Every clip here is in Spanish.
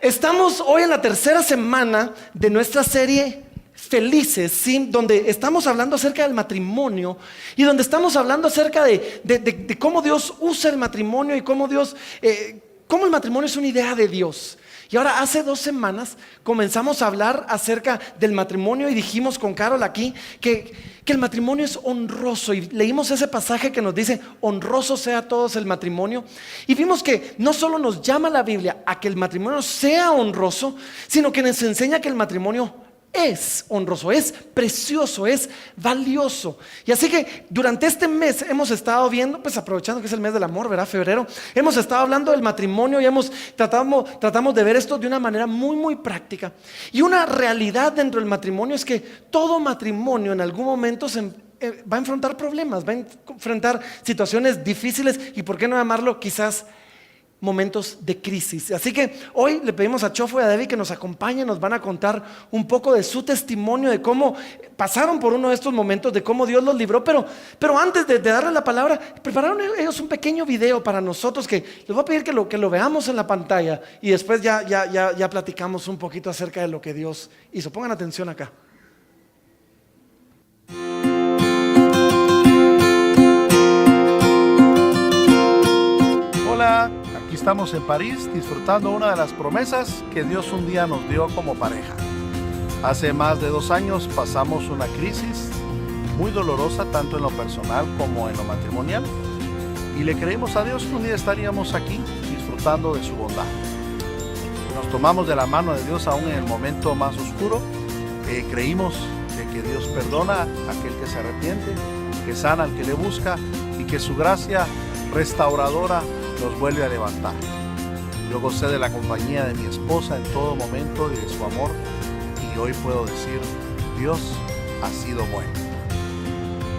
Estamos hoy en la tercera semana de nuestra serie Felices, ¿sí? Donde estamos hablando acerca del matrimonio y donde estamos hablando acerca de cómo Dios usa el matrimonio y cómo cómo el matrimonio es una idea de Dios. Y ahora hace 2 semanas comenzamos a hablar acerca del matrimonio y dijimos con Carol aquí que el matrimonio es honroso, y leímos ese pasaje que nos dice honroso sea todos el matrimonio, y vimos que no solo nos llama la Biblia a que el matrimonio sea honroso, sino que nos enseña que el matrimonio es honroso, es precioso, es valioso. Y así que durante este mes hemos estado viendo, pues aprovechando que es el mes del amor, ¿verdad? Febrero, hemos estado hablando del matrimonio y tratamos de ver esto de una manera muy práctica. Y una realidad dentro del matrimonio es que todo matrimonio en algún momento va a enfrentar problemas, va a enfrentar situaciones difíciles y, ¿por qué no llamarlo quizás momentos de crisis? Así que hoy le pedimos a Chofo y a Debbie que nos acompañen, nos van a contar un poco de su testimonio, de cómo pasaron por uno de estos momentos, de cómo Dios los libró. Pero antes de darle la palabra, prepararon ellos un pequeño video para nosotros que les voy a pedir que lo veamos en la pantalla y después ya platicamos un poquito acerca de lo que Dios hizo. Pongan atención acá. Hola, aquí estamos en París disfrutando una de las promesas que Dios un día nos dio como pareja. Hace más de 2 años pasamos una crisis muy dolorosa tanto en lo personal como en lo matrimonial, y le creímos a Dios que un día estaríamos aquí disfrutando de su bondad. Nos tomamos de la mano de Dios aún en el momento más oscuro. Creímos que Dios perdona a aquel que se arrepiente, que sana al que le busca y que su gracia restauradora nos vuelve a levantar. Yo gocé de la compañía de mi esposa en todo momento y de su amor, y hoy puedo decir, Dios ha sido bueno.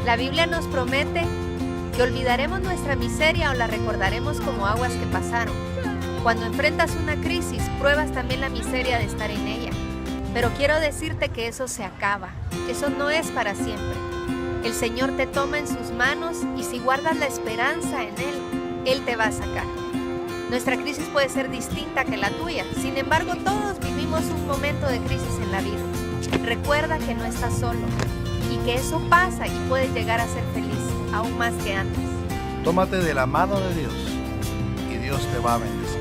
La Biblia nos promete que olvidaremos nuestra miseria o la recordaremos como aguas que pasaron. Cuando enfrentas una crisis, pruebas también la miseria de estar en ella. Pero quiero decirte que eso se acaba. Eso no es para siempre. El Señor te toma en sus manos y si guardas la esperanza en Él te va a sacar. Nuestra crisis puede ser distinta que la tuya. Sin embargo, todos vivimos un momento de crisis en la vida. Recuerda que no estás solo y que eso pasa y puedes llegar a ser feliz, aún más que antes. Tómate de la mano de Dios y Dios te va a bendecir.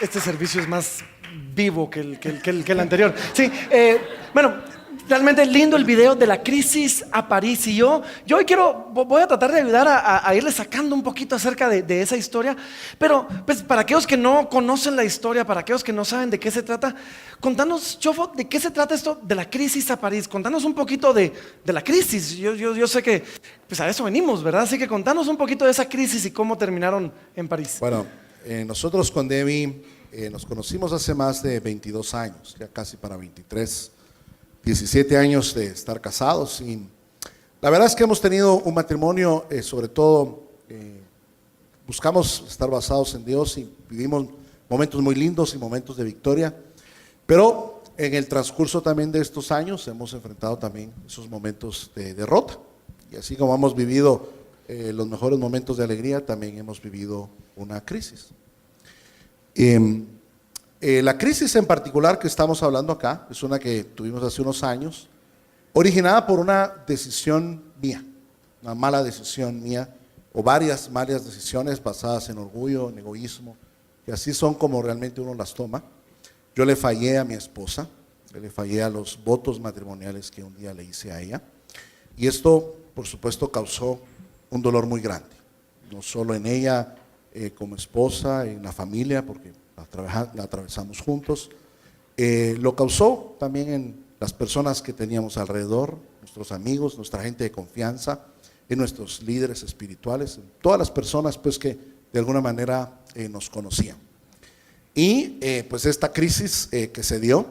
Este servicio es más vivo que el anterior. Sí, bueno, realmente lindo el video de la crisis a París. Y yo hoy voy a tratar de ayudar a irle sacando un poquito acerca de esa historia. Pero pues para aquellos que no conocen la historia, para aquellos que no saben de qué se trata, contanos, Chofo, de qué se trata esto de la crisis a París. Contanos un poquito de la crisis. Yo sé que pues a eso venimos, ¿verdad? Así que contanos un poquito de esa crisis y cómo terminaron en París. Bueno, nosotros con Debbie nos conocimos hace más de 22 años, ya casi para 23, 17 años de estar casados, y la verdad es que hemos tenido un matrimonio, sobre todo, buscamos estar basados en Dios y vivimos momentos muy lindos y momentos de victoria, pero en el transcurso también de estos años hemos enfrentado también esos momentos de derrota, y así como hemos vivido los mejores momentos de alegría, también hemos vivido una crisis. La crisis en particular que estamos hablando acá es una que tuvimos hace unos años, originada por una decisión mía, una mala decisión mía, o varias malas decisiones basadas en orgullo, en egoísmo, y así son como realmente uno las toma. Yo le fallé a mi esposa, le fallé a los votos matrimoniales que un día le hice a ella, y esto por supuesto causó un dolor muy grande, no solo en ella, como esposa, en la familia, porque la atravesamos juntos, lo causó también en las personas que teníamos alrededor, nuestros amigos, nuestra gente de confianza, en nuestros líderes espirituales, en todas las personas pues que de alguna manera nos conocían. Y pues esta crisis que se dio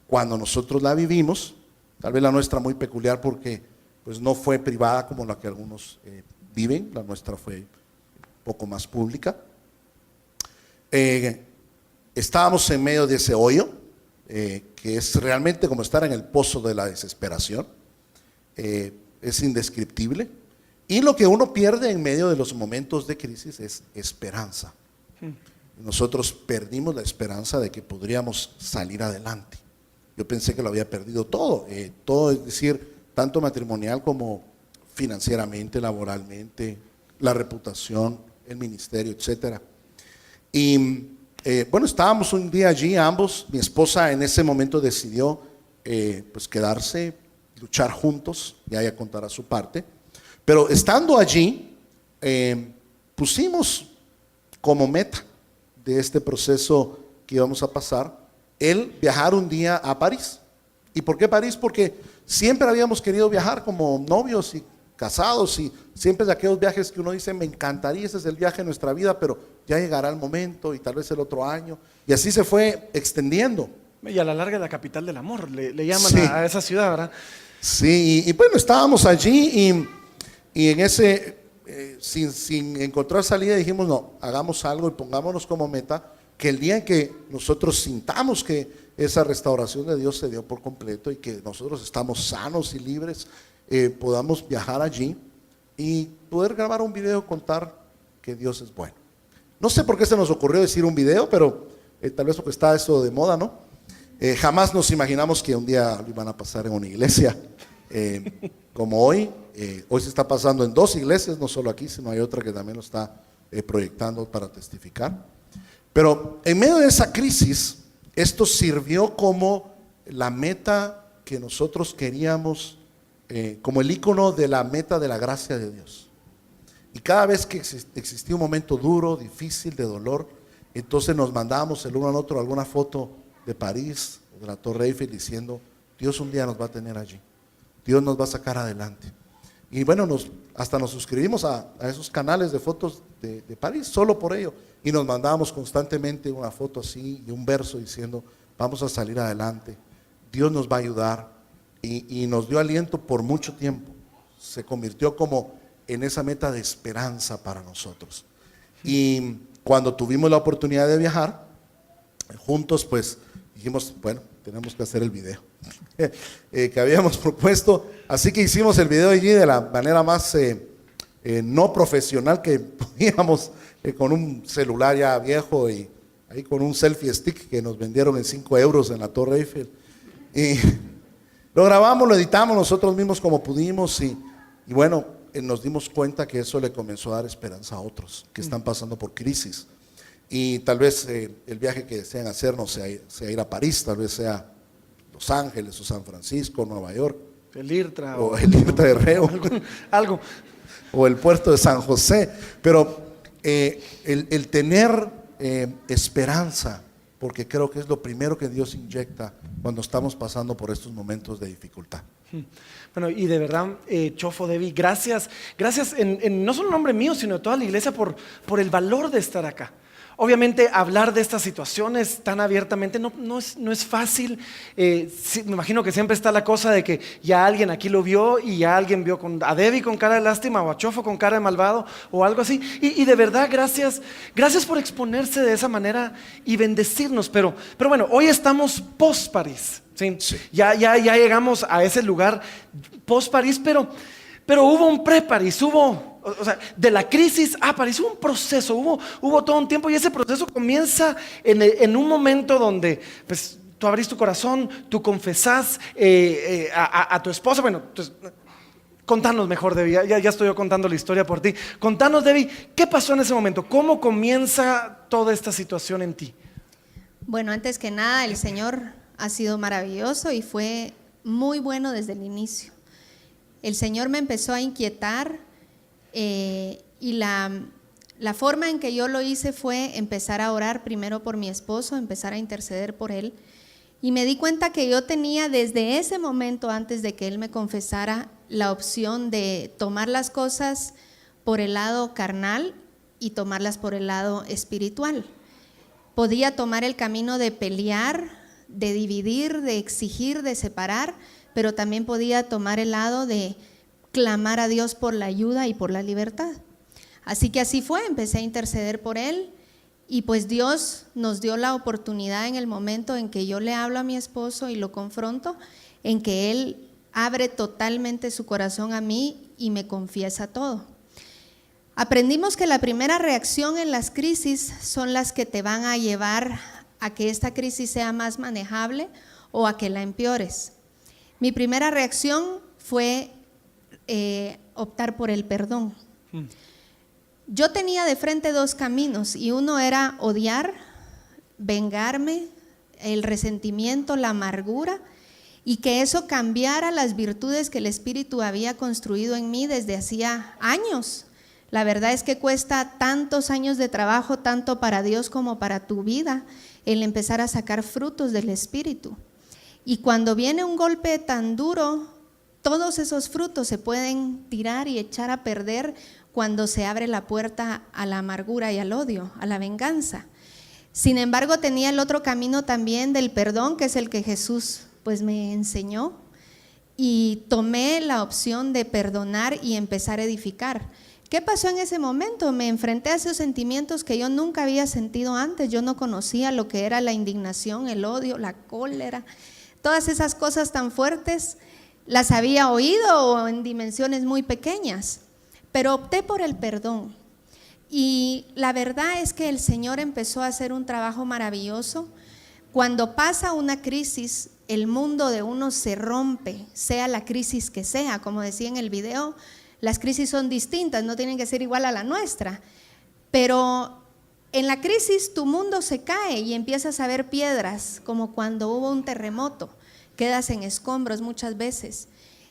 cuando nosotros la vivimos, tal vez la nuestra muy peculiar porque pues no fue privada como la que algunos viven, la nuestra fue un poco más pública. Estábamos en medio de ese hoyo, que es realmente como estar en el pozo de la desesperación, es indescriptible, y lo que uno pierde en medio de los momentos de crisis es esperanza. Nosotros perdimos la esperanza de que podríamos salir adelante. Yo pensé que lo había perdido todo, todo, es decir, tanto matrimonial como financieramente, laboralmente, la reputación, el ministerio, etcétera. Y bueno, estábamos un día allí ambos. Mi esposa en ese momento decidió pues quedarse, luchar juntos, ya ella contará su parte. Pero estando allí, pusimos como meta de este proceso que íbamos a pasar, el viajar un día a París. ¿Y por qué París? Porque siempre habíamos querido viajar como novios y casados, y siempre de aquellos viajes que uno dice, me encantaría, ese es el viaje de nuestra vida, pero ya llegará el momento y tal vez el otro año. Y así se fue extendiendo. Y a la larga la capital del amor, le llaman Sí. a esa ciudad, ¿verdad? Sí, y bueno, estábamos allí y en ese, sin encontrar salida, dijimos, no, hagamos algo y pongámonos como meta que el día en que nosotros sintamos que esa restauración de Dios se dio por completo y que nosotros estamos sanos y libres, podamos viajar allí y poder grabar un video, contar que Dios es bueno. No sé por qué se nos ocurrió decir un video, pero tal vez porque está eso de moda, ¿no? Jamás nos imaginamos que un día lo iban a pasar en una iglesia como hoy. Hoy se está pasando en 2 iglesias, no solo aquí, sino hay otra que también lo está proyectando para testificar. Pero en medio de esa crisis, esto sirvió como la meta que nosotros queríamos, como el icono de la meta de la gracia de Dios. Y cada vez que existía un momento duro, difícil, de dolor, entonces nos mandábamos el uno al otro alguna foto de París, de la Torre Eiffel, diciendo, Dios un día nos va a tener allí, Dios nos va a sacar adelante. Y bueno, hasta nos suscribimos a esos canales de fotos de París, solo por ello, y nos mandábamos constantemente una foto así y un verso diciendo, vamos a salir adelante, Dios nos va a ayudar, y nos dio aliento por mucho tiempo. Se convirtió como en esa meta de esperanza para nosotros. Y cuando tuvimos la oportunidad de viajar juntos, pues dijimos, bueno, tenemos que hacer el video que habíamos propuesto. Así que hicimos el video allí de la manera más no profesional que podíamos, con un celular ya viejo y ahí con un selfie stick que nos vendieron en 5 euros en la Torre Eiffel. Y lo grabamos, lo editamos nosotros mismos como pudimos y bueno, nos dimos cuenta que eso le comenzó a dar esperanza a otros que están pasando por crisis. Y tal vez el viaje que desean hacer no sea ir a París, tal vez sea Los Ángeles o San Francisco, Nueva York. El IRTRA. O el IRTRA de Reo. Algo. O el puerto de San José. Pero el tener esperanza, porque creo que es lo primero que Dios inyecta cuando estamos pasando por estos momentos de dificultad. Bueno, y de verdad, Chofo, Debbie, gracias en no solo en nombre mío, sino de toda la iglesia por el valor de estar acá. Obviamente hablar de estas situaciones tan abiertamente no es fácil. Sí, me imagino que siempre está la cosa de que ya alguien aquí lo vio y ya alguien vio a Debbie con cara de lástima o a Chofo con cara de malvado o algo así. Y de verdad, gracias por exponerse de esa manera y bendecirnos. Pero bueno, hoy estamos post París. ¿Sí? Sí. Ya llegamos a ese lugar post París, pero hubo un pre-París, o sea, de la crisis a París, hubo un proceso, hubo todo un tiempo, y ese proceso comienza en un momento donde pues, tú abrís tu corazón, tú confesás a tu esposa. Bueno, pues, contanos mejor, Debbie, ya estoy yo contando la historia por ti. Contanos, Debbie, ¿qué pasó en ese momento? ¿Cómo comienza toda esta situación en ti? Bueno, antes que nada, el Señor ha sido maravilloso y fue muy bueno desde el inicio. El Señor me empezó a inquietar y la forma en que yo lo hice fue empezar a orar primero por mi esposo, empezar a interceder por él Y me di cuenta que yo tenía desde ese momento, antes de que él me confesara, la opción de tomar las cosas por el lado carnal y tomarlas por el lado espiritual. Podía tomar el camino de pelear, de dividir, de exigir, de separar, pero también podía tomar el lado de clamar a Dios por la ayuda y por la libertad. Así que así fue, empecé a interceder por él y pues Dios nos dio la oportunidad en el momento en que yo le hablo a mi esposo y lo confronto, en que él abre totalmente su corazón a mí y me confiesa todo. Aprendimos que la primera reacción en las crisis son las que te van a llevar a que esta crisis sea más manejable o a que la empeores. Mi primera reacción fue optar por el perdón. Yo tenía de frente dos caminos y uno era odiar, vengarme, el resentimiento, la amargura y que eso cambiara las virtudes que el Espíritu había construido en mí desde hacía años. La verdad es que cuesta tantos años de trabajo, tanto para Dios como para tu vida, el empezar a sacar frutos del Espíritu. Y cuando viene un golpe tan duro, todos esos frutos se pueden tirar y echar a perder cuando se abre la puerta a la amargura y al odio, a la venganza. Sin embargo, tenía el otro camino también del perdón, que es el que Jesús pues me enseñó, y tomé la opción de perdonar y empezar a edificar. ¿Qué pasó en ese momento? Me enfrenté a esos sentimientos que yo nunca había sentido antes. Yo no conocía lo que era la indignación, el odio, la cólera, todas esas cosas tan fuertes. Las había oído en dimensiones muy pequeñas, pero opté por el perdón. Y la verdad es que el Señor empezó a hacer un trabajo maravilloso. Cuando pasa una crisis, el mundo de uno se rompe, sea la crisis que sea. Como decía en el video, las crisis son distintas, no tienen que ser igual a la nuestra. Pero en la crisis tu mundo se cae y empiezas a ver piedras, como cuando hubo un terremoto. Quedas en escombros muchas veces.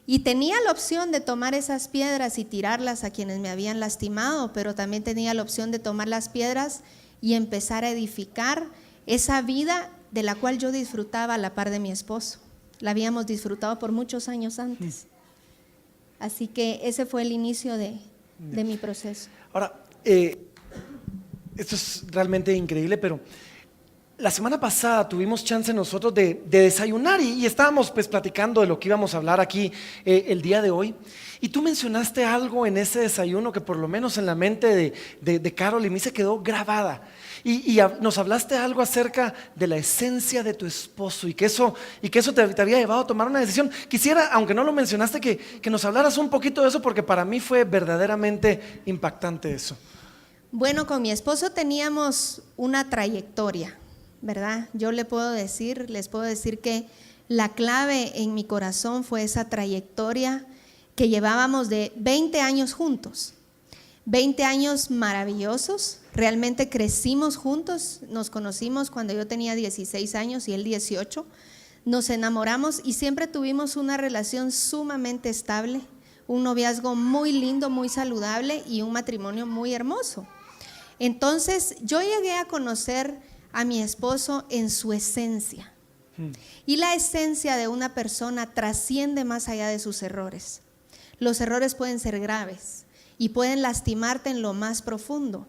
Y tenía la opción de tomar esas piedras y tirarlas a quienes me habían lastimado, pero también tenía la opción de tomar las piedras y empezar a edificar esa vida de la cual yo disfrutaba a la par de mi esposo. La habíamos disfrutado por muchos años antes. Así que ese fue el inicio de mi proceso. Ahora, esto es realmente increíble, pero la semana pasada tuvimos chance nosotros de desayunar y estábamos pues platicando de lo que íbamos a hablar aquí el día de hoy. Y tú mencionaste algo en ese desayuno que por lo menos en la mente de Carol y mí se quedó grabada. Y nos hablaste algo acerca de la esencia de tu esposo y que eso te había llevado a tomar una decisión. Quisiera, aunque no lo mencionaste, que nos hablaras un poquito de eso porque para mí fue verdaderamente impactante eso. Bueno, con mi esposo teníamos una trayectoria, ¿verdad? Les puedo decir que la clave en mi corazón fue esa trayectoria que llevábamos de 20 años juntos, 20 años maravillosos, realmente crecimos juntos, nos conocimos cuando yo tenía 16 años y él 18, nos enamoramos y siempre tuvimos una relación sumamente estable, un noviazgo muy lindo, muy saludable y un matrimonio muy hermoso. Entonces yo llegué a conocer a mi esposo en su esencia. Y la esencia de una persona trasciende más allá de sus errores. Los errores pueden ser graves y pueden lastimarte en lo más profundo.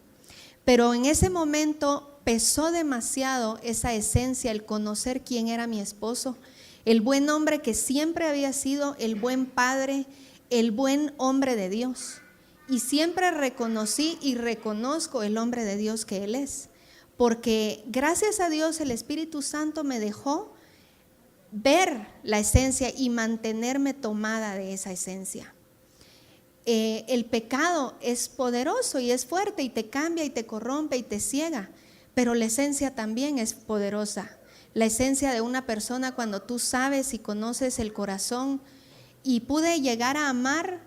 Pero en ese momento pesó demasiado esa esencia, el conocer quién era mi esposo, el buen hombre que siempre había sido, el buen padre, el buen hombre de Dios. Y siempre reconocí y reconozco el hombre de Dios que él es. Porque gracias a Dios el Espíritu Santo me dejó ver la esencia y mantenerme tomada de esa esencia. El pecado es poderoso y es fuerte y te cambia y te corrompe y te ciega, pero la esencia también es poderosa. La esencia de una persona cuando tú sabes y conoces el corazón, y pude llegar a amar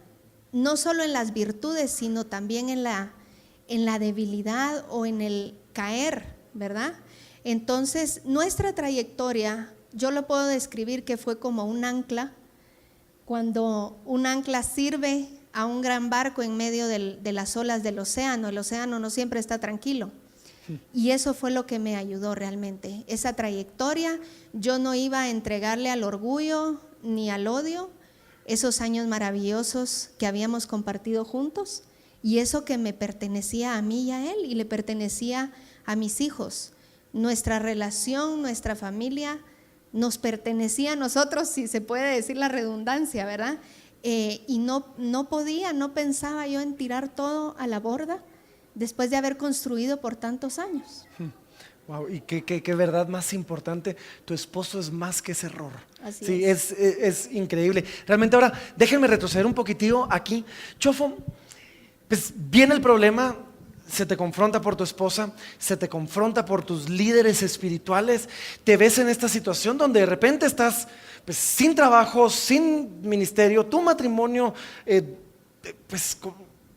no solo en las virtudes, sino también en la debilidad o en el caer, ¿verdad? Entonces, nuestra trayectoria, yo lo puedo describir que fue como un ancla, cuando un ancla sirve a un gran barco en medio de las olas del océano. El océano no siempre está tranquilo. Y eso fue lo que me ayudó realmente. Esa trayectoria, yo no iba a entregarle al orgullo ni al odio esos años maravillosos que habíamos compartido juntos y eso que me pertenecía a mí y a él y le pertenecía a mis hijos. Nuestra relación, nuestra familia nos pertenecía a nosotros, si se puede decir la redundancia, ¿verdad? Y no pensaba yo en tirar todo a la borda después de haber construido por tantos años. Wow, y qué verdad más importante, tu esposo es más que ese error. Así Sí, es increíble. Realmente ahora, déjenme retroceder un poquitito aquí. Chofo, pues viene el problema, se te confronta por tu esposa, se te confronta por tus líderes espirituales, te ves en esta situación donde de repente estás pues, sin trabajo, sin ministerio, tu matrimonio,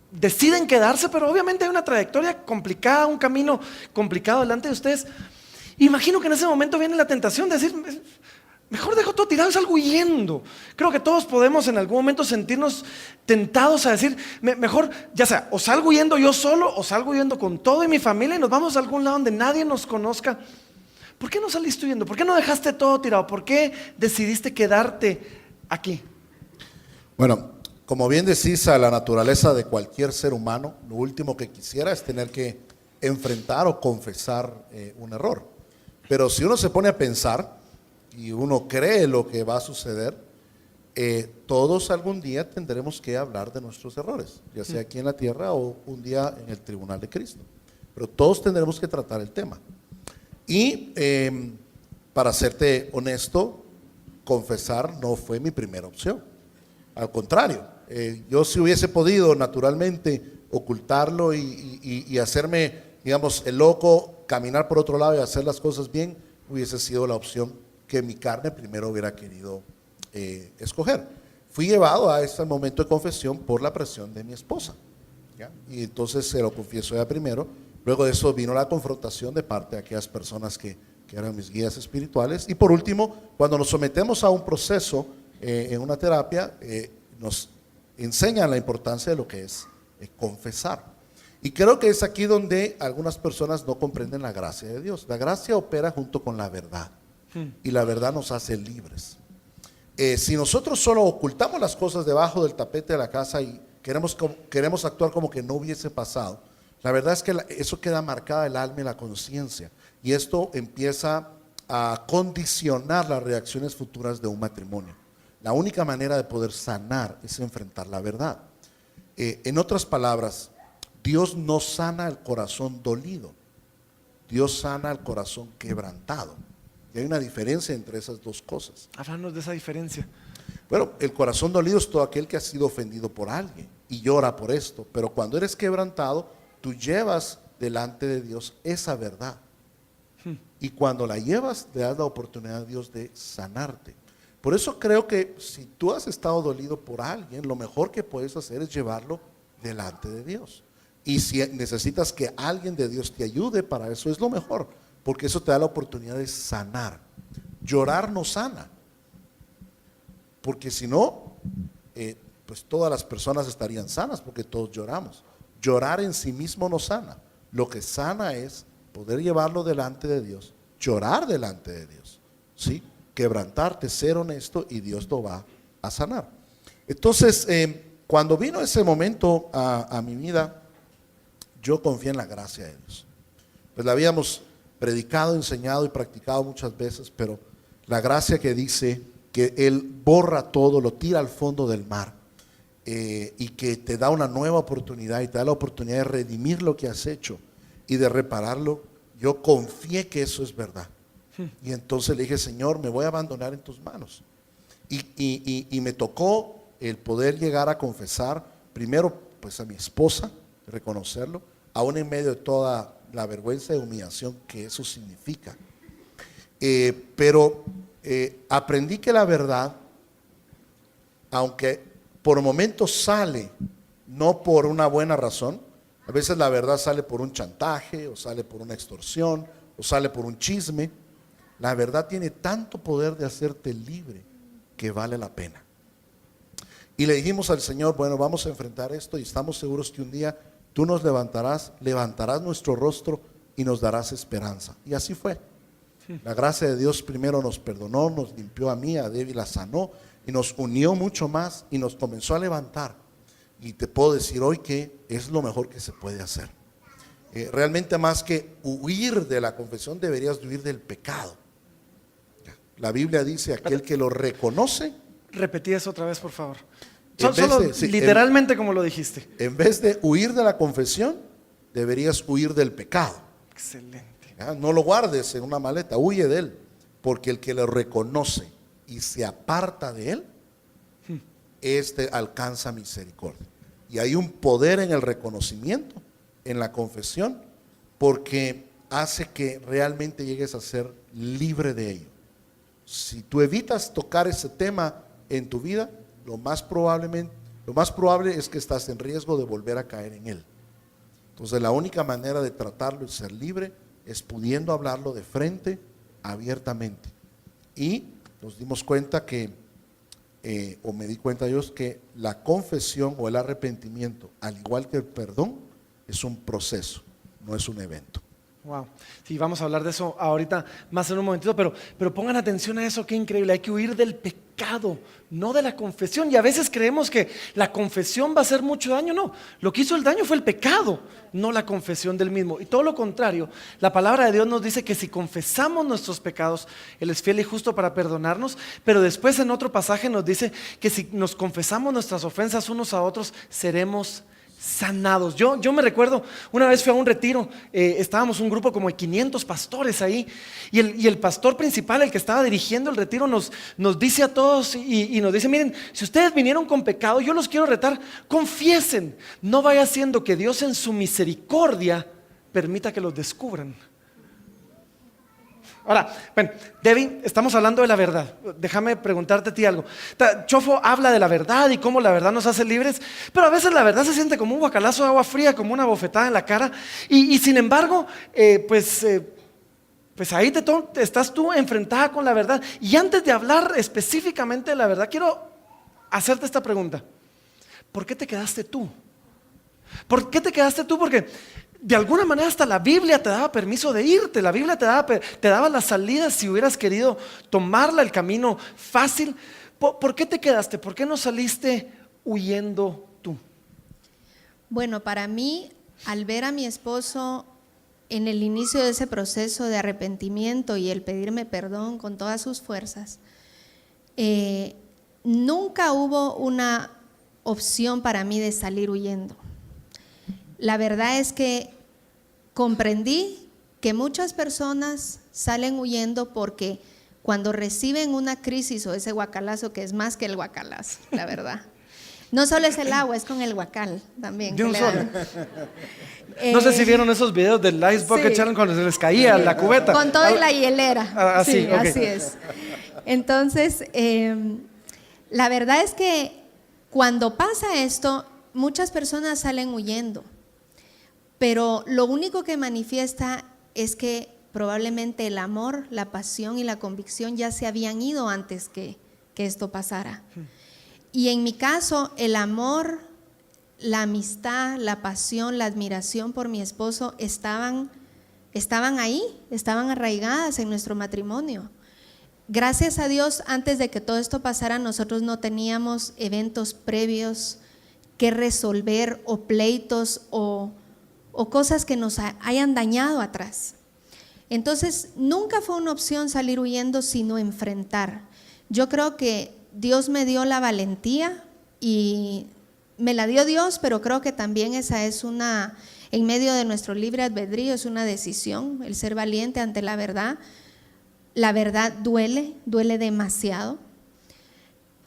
deciden quedarse, pero obviamente hay una trayectoria complicada, un camino complicado delante de ustedes. Imagino que en ese momento viene la tentación de decir, mejor dejo todo tirado y salgo huyendo. Creo que todos podemos en algún momento sentirnos tentados a decir, mejor, ya sea, o salgo huyendo yo solo, o salgo huyendo con todo y mi familia y nos vamos a algún lado donde nadie nos conozca. ¿Por qué no saliste huyendo? ¿Por qué no dejaste todo tirado? ¿Por qué decidiste quedarte aquí? Bueno, como bien decís, a la naturaleza de cualquier ser humano, lo último que quisiera es tener que enfrentar o confesar un error. Pero si uno se pone a pensar y uno cree lo que va a suceder, todos algún día tendremos que hablar de nuestros errores, ya sea aquí en la tierra o un día en el tribunal de Cristo. Pero todos tendremos que tratar el tema. Y para serte honesto, confesar no fue mi primera opción. Al contrario. Yo si hubiese podido naturalmente ocultarlo y hacerme, digamos, el loco, caminar por otro lado y hacer las cosas bien, hubiese sido la opción que mi carne primero hubiera querido escoger. Fui llevado a este momento de confesión por la presión de mi esposa, ¿ya? Y entonces se lo confieso ella primero. Luego de eso vino la confrontación de parte de aquellas personas que eran mis guías espirituales. Y por último, cuando nos sometemos a un proceso en una terapia, nos enseñan la importancia de lo que es confesar. Y creo que es aquí donde algunas personas no comprenden la gracia de Dios. La gracia opera junto con la verdad y la verdad nos hace libres. Si nosotros solo ocultamos las cosas debajo del tapete de la casa y queremos actuar como que no hubiese pasado, la verdad es que eso queda marcada el alma y la conciencia y esto empieza a condicionar las reacciones futuras de un matrimonio. La única manera de poder sanar es enfrentar la verdad. En otras palabras, Dios no sana el corazón dolido, Dios sana el corazón quebrantado. Y hay una diferencia entre esas dos cosas. Háblanos de esa diferencia. Bueno, el corazón dolido es todo aquel que ha sido ofendido por alguien y llora por esto, pero cuando eres quebrantado, tú llevas delante de Dios esa verdad. Y cuando la llevas, le das la oportunidad a Dios de sanarte. Por eso creo que si tú has estado dolido por alguien, lo mejor que puedes hacer es llevarlo delante de Dios. Y si necesitas que alguien de Dios te ayude, para eso es lo mejor, porque eso te da la oportunidad de sanar. Llorar no sana, porque si no, pues todas las personas estarían sanas, porque todos lloramos. Llorar en sí mismo no sana. Lo que sana es poder llevarlo delante de Dios, llorar delante de Dios, ¿sí? Quebrantarte, ser honesto y Dios lo va a sanar. Entonces, cuando vino ese momento a mi vida, yo confié en la gracia de Dios. Pues la habíamos predicado, enseñado y practicado muchas veces, pero la gracia que dice que Él borra todo, lo tira al fondo del mar y que te da una nueva oportunidad y te da la oportunidad de redimir lo que has hecho y de repararlo, yo confié que eso es verdad. Y entonces le dije, Señor, me voy a abandonar en tus manos. Y me tocó el poder llegar a confesar, primero pues a mi esposa, reconocerlo, aún en medio de toda la vergüenza y humillación que eso significa. Pero aprendí que la verdad, aunque por momentos sale, no por una buena razón, a veces la verdad sale por un chantaje, o sale por una extorsión, o sale por un chisme. La verdad tiene tanto poder de hacerte libre que vale la pena. Y le dijimos al Señor, bueno, vamos a enfrentar esto y estamos seguros que un día tú nos levantarás nuestro rostro y nos darás esperanza. Y así fue. La gracia de Dios primero nos perdonó, nos limpió a mí, a Debbie la sanó y nos unió mucho más y nos comenzó a levantar. Y te puedo decir hoy que es lo mejor que se puede hacer. Realmente más que huir de la confesión, deberías de huir del pecado. La Biblia dice, aquel que lo reconoce. Repetí eso otra vez, por favor. Sí, Literalmente como lo dijiste. En vez de huir de la confesión, deberías huir del pecado. Excelente. No lo guardes en una maleta, huye de él. Porque el que lo reconoce y se aparta de él, este alcanza misericordia. Y hay un poder en el reconocimiento, en la confesión, porque hace que realmente llegues a ser libre de ello. Si tú evitas tocar ese tema en tu vida, lo más probable es que estás en riesgo de volver a caer en él. Entonces la única manera de tratarlo y ser libre es pudiendo hablarlo de frente, abiertamente. Y nos dimos cuenta que, o me di cuenta yo, que la confesión o el arrepentimiento, al igual que el perdón, es un proceso, no es un evento. Wow. Sí, vamos a hablar de eso ahorita más en un momentito, pero pongan atención a eso, qué increíble. Hay que huir del pecado, no de la confesión. Y a veces creemos que la confesión va a hacer mucho daño. No, lo que hizo el daño fue el pecado, no la confesión del mismo. Y todo lo contrario, la palabra de Dios nos dice que si confesamos nuestros pecados, Él es fiel y justo para perdonarnos. Pero después en otro pasaje nos dice que si nos confesamos nuestras ofensas unos a otros, seremos sanados. Yo me recuerdo, una vez fui a un retiro, estábamos un grupo como de 500 pastores ahí, y el pastor principal, el que estaba dirigiendo el retiro, nos dice a todos y nos dice: miren, si ustedes vinieron con pecado, yo los quiero retar, confiesen, no vaya siendo que Dios en su misericordia permita que los descubran. Ahora, bueno, Debbie, estamos hablando de la verdad. Déjame preguntarte a ti algo. Chofo habla de la verdad y cómo la verdad nos hace libres, pero a veces la verdad se siente como un guacalazo de agua fría, como una bofetada en la cara. Y sin embargo, pues ahí estás tú enfrentada con la verdad. Y antes de hablar específicamente de la verdad, quiero hacerte esta pregunta. ¿Por qué te quedaste tú? ¿Por qué te quedaste tú? Porque de alguna manera hasta la Biblia te daba permiso de irte. La Biblia te daba la salida si hubieras querido tomarla, el camino fácil. ¿Por qué te quedaste? ¿Por qué no saliste huyendo tú? Bueno, para mí, al ver a mi esposo en el inicio de ese proceso de arrepentimiento y el pedirme perdón con todas sus fuerzas, nunca hubo una opción para mí de salir huyendo. La verdad es que comprendí que muchas personas salen huyendo porque cuando reciben una crisis o ese guacalazo, que es más que el guacalazo, la verdad. No solo es el agua, es con el guacal también. De un solo. No sé si vieron esos videos del Ice Bucket Challenge cuando se les caía la cubeta. Con todo y la hielera. Sí, okay. Así es. Entonces, la verdad es que cuando pasa esto, muchas personas salen huyendo. Pero lo único que manifiesta es que probablemente el amor, la pasión y la convicción ya se habían ido antes que esto pasara. Y en mi caso, el amor, la amistad, la pasión, la admiración por mi esposo estaban ahí, estaban arraigadas en nuestro matrimonio. Gracias a Dios, antes de que todo esto pasara, nosotros no teníamos eventos previos que resolver o pleitos o cosas que nos hayan dañado atrás. Entonces, nunca fue una opción salir huyendo, sino enfrentar. Yo creo que Dios me dio la valentía y me la dio Dios, pero creo que también esa es en medio de nuestro libre albedrío, es una decisión, el ser valiente ante la verdad. La verdad duele demasiado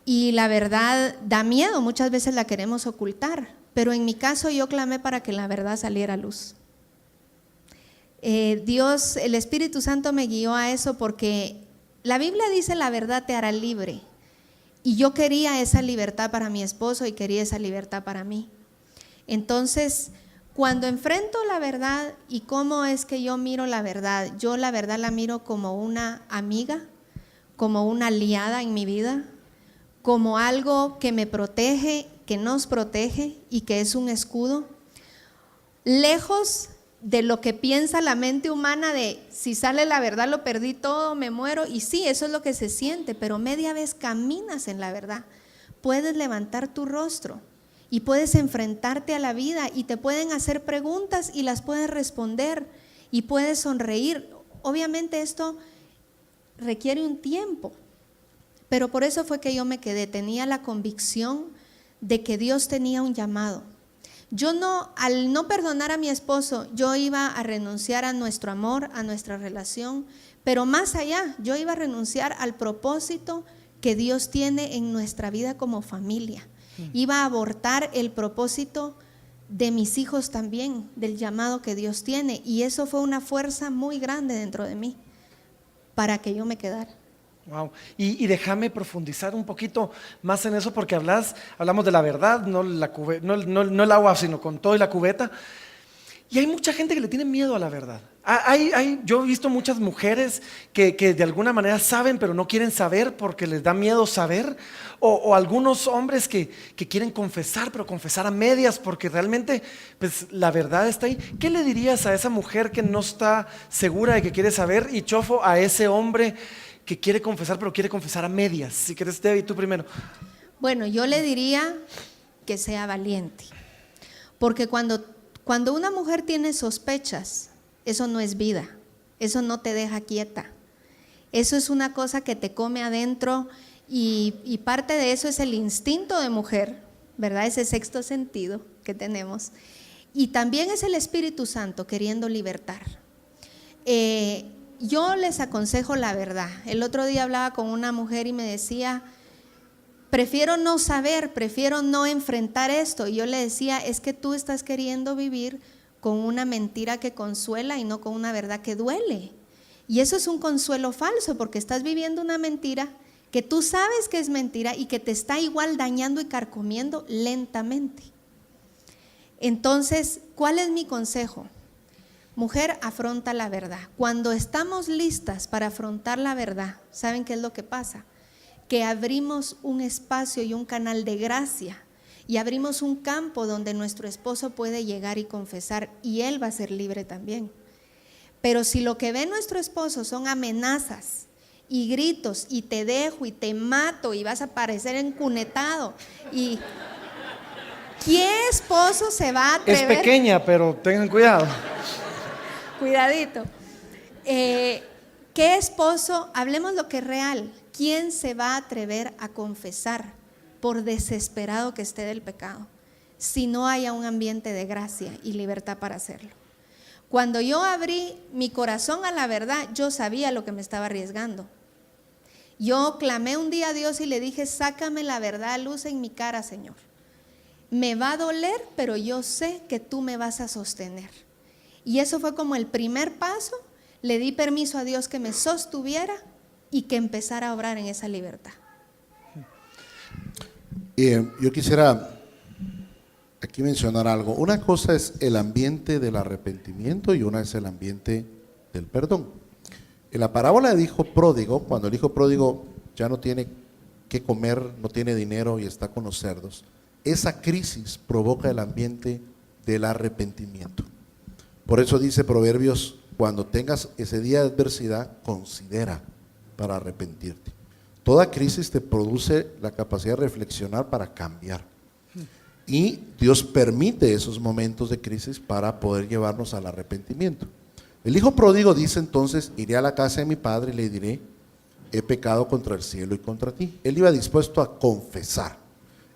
y la verdad da miedo, muchas veces la queremos ocultar. Pero en mi caso yo clamé para que la verdad saliera a luz. Dios, el Espíritu Santo me guió a eso porque la Biblia dice: la verdad te hará libre. Y yo quería esa libertad para mi esposo y quería esa libertad para mí. Entonces, cuando enfrento la verdad y cómo es que yo miro la verdad, yo la verdad la miro como una amiga, como una aliada en mi vida, como algo que me protege, que nos protege y que es un escudo. Lejos de lo que piensa la mente humana de si sale la verdad lo perdí todo, me muero. Y sí, eso es lo que se siente, pero media vez caminas en la verdad. Puedes levantar tu rostro y puedes enfrentarte a la vida y te pueden hacer preguntas y las puedes responder y puedes sonreír. Obviamente esto requiere un tiempo, pero por eso fue que yo me quedé. Tenía la convicción de que Dios tenía un llamado. Yo no, al no perdonar a mi esposo, yo iba a renunciar a nuestro amor, a nuestra relación, pero más allá, yo iba a renunciar al propósito que Dios tiene en nuestra vida como familia. Iba a abortar el propósito de mis hijos también, del llamado que Dios tiene, y eso fue una fuerza muy grande dentro de mí para que yo me quedara. Wow. Y déjame profundizar un poquito más en eso, porque hablamos de la verdad, no el agua, sino con todo y la cubeta. Y hay mucha gente que le tiene miedo a la verdad. Yo he visto muchas mujeres que de alguna manera saben, pero no quieren saber porque les da miedo saber. O algunos hombres que quieren confesar, pero confesar a medias porque realmente pues, la verdad está ahí. ¿Qué le dirías a esa mujer que no está segura de que quiere saber? Y Chofo, a ese hombre que quiere confesar, pero quiere confesar a medias. Si quieres, Debbie, tú primero. Bueno, yo le diría que sea valiente, porque cuando una mujer tiene sospechas, eso no es vida, eso no te deja quieta, eso es una cosa que te come adentro y parte de eso es el instinto de mujer, ¿verdad? Ese sexto sentido que tenemos, y también es el Espíritu Santo queriendo libertar. Yo les aconsejo la verdad. El otro día hablaba con una mujer y me decía, prefiero no saber, prefiero no enfrentar esto. Y yo le decía, es que tú estás queriendo vivir con una mentira que consuela y no con una verdad que duele. Y eso es un consuelo falso, porque estás viviendo una mentira que tú sabes que es mentira y que te está igual dañando y carcomiendo lentamente. Entonces, ¿cuál es mi consejo? Mujer, afronta la verdad. Cuando estamos listas para afrontar la verdad, ¿saben qué es lo que pasa? Que abrimos un espacio y un canal de gracia y abrimos un campo donde nuestro esposo puede llegar y confesar y él va a ser libre también. Pero si lo que ve nuestro esposo son amenazas y gritos y te dejo y te mato y vas a parecer encunetado y ¿qué esposo se va a atrever? Es pequeña, pero tengan cuidado. Cuidadito. ¿Qué esposo? Hablemos lo que es real. ¿Quién se va a atrever a confesar por desesperado que esté del pecado si no haya un ambiente de gracia y libertad para hacerlo? Cuando yo abrí mi corazón a la verdad, yo sabía lo que me estaba arriesgando. Yo clamé un día a Dios y le dije, sácame la verdad a luz en mi cara, Señor. Me va a doler, pero yo sé que tú me vas a sostener. Y eso fue como el primer paso. Le di permiso a Dios que me sostuviera y que empezara a obrar en esa libertad. Yo quisiera aquí mencionar algo. Una cosa es el ambiente del arrepentimiento y una es el ambiente del perdón. En la parábola del hijo pródigo, cuando el hijo pródigo ya no tiene que comer, no tiene dinero y está con los cerdos, esa crisis provoca el ambiente del arrepentimiento. Por eso dice Proverbios, cuando tengas ese día de adversidad, considera para arrepentirte. Toda crisis te produce la capacidad de reflexionar para cambiar. Y Dios permite esos momentos de crisis para poder llevarnos al arrepentimiento. El hijo pródigo dice entonces, iré a la casa de mi padre y le diré, he pecado contra el cielo y contra ti. Él iba dispuesto a confesar.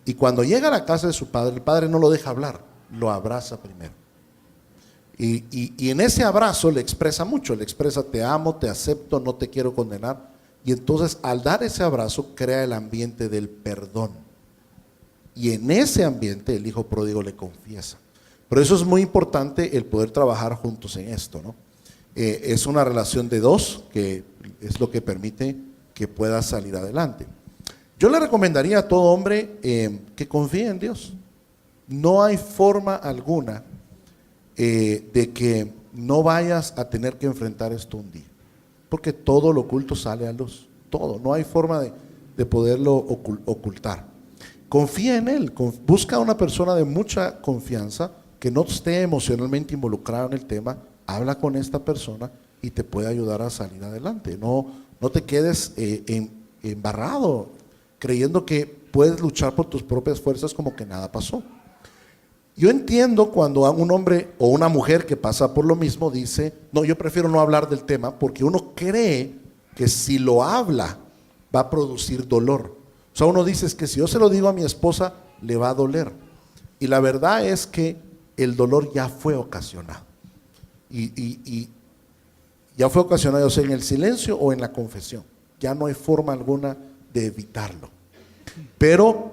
Y cuando llega a la casa de su padre, el padre no lo deja hablar, lo abraza primero. Y en ese abrazo le expresa mucho, le expresa te amo, te acepto, no te quiero condenar. Y entonces al dar ese abrazo crea el ambiente del perdón. Y en ese ambiente el hijo pródigo le confiesa. Por eso es muy importante el poder trabajar juntos en esto, ¿no? Es una relación de dos que es lo que permite que pueda salir adelante. Yo le recomendaría a todo hombre que confíe en Dios. No hay forma alguna de que no vayas a tener que enfrentar esto un día, porque todo lo oculto sale a luz, todo, no hay forma de poderlo ocultar. Confía en Él, busca a una persona de mucha confianza que no esté emocionalmente involucrado en el tema, habla con esta persona y te puede ayudar a salir adelante. No te quedes embarrado creyendo que puedes luchar por tus propias fuerzas como que nada pasó. Yo entiendo cuando un hombre o una mujer que pasa por lo mismo dice, no, yo prefiero no hablar del tema, porque uno cree que si lo habla va a producir dolor. O sea, uno dice es que si yo se lo digo a mi esposa, le va a doler. Y la verdad es que el dolor ya fue ocasionado. Y ya fue ocasionado, o sea, en el silencio o en la confesión. Ya no hay forma alguna de evitarlo. Pero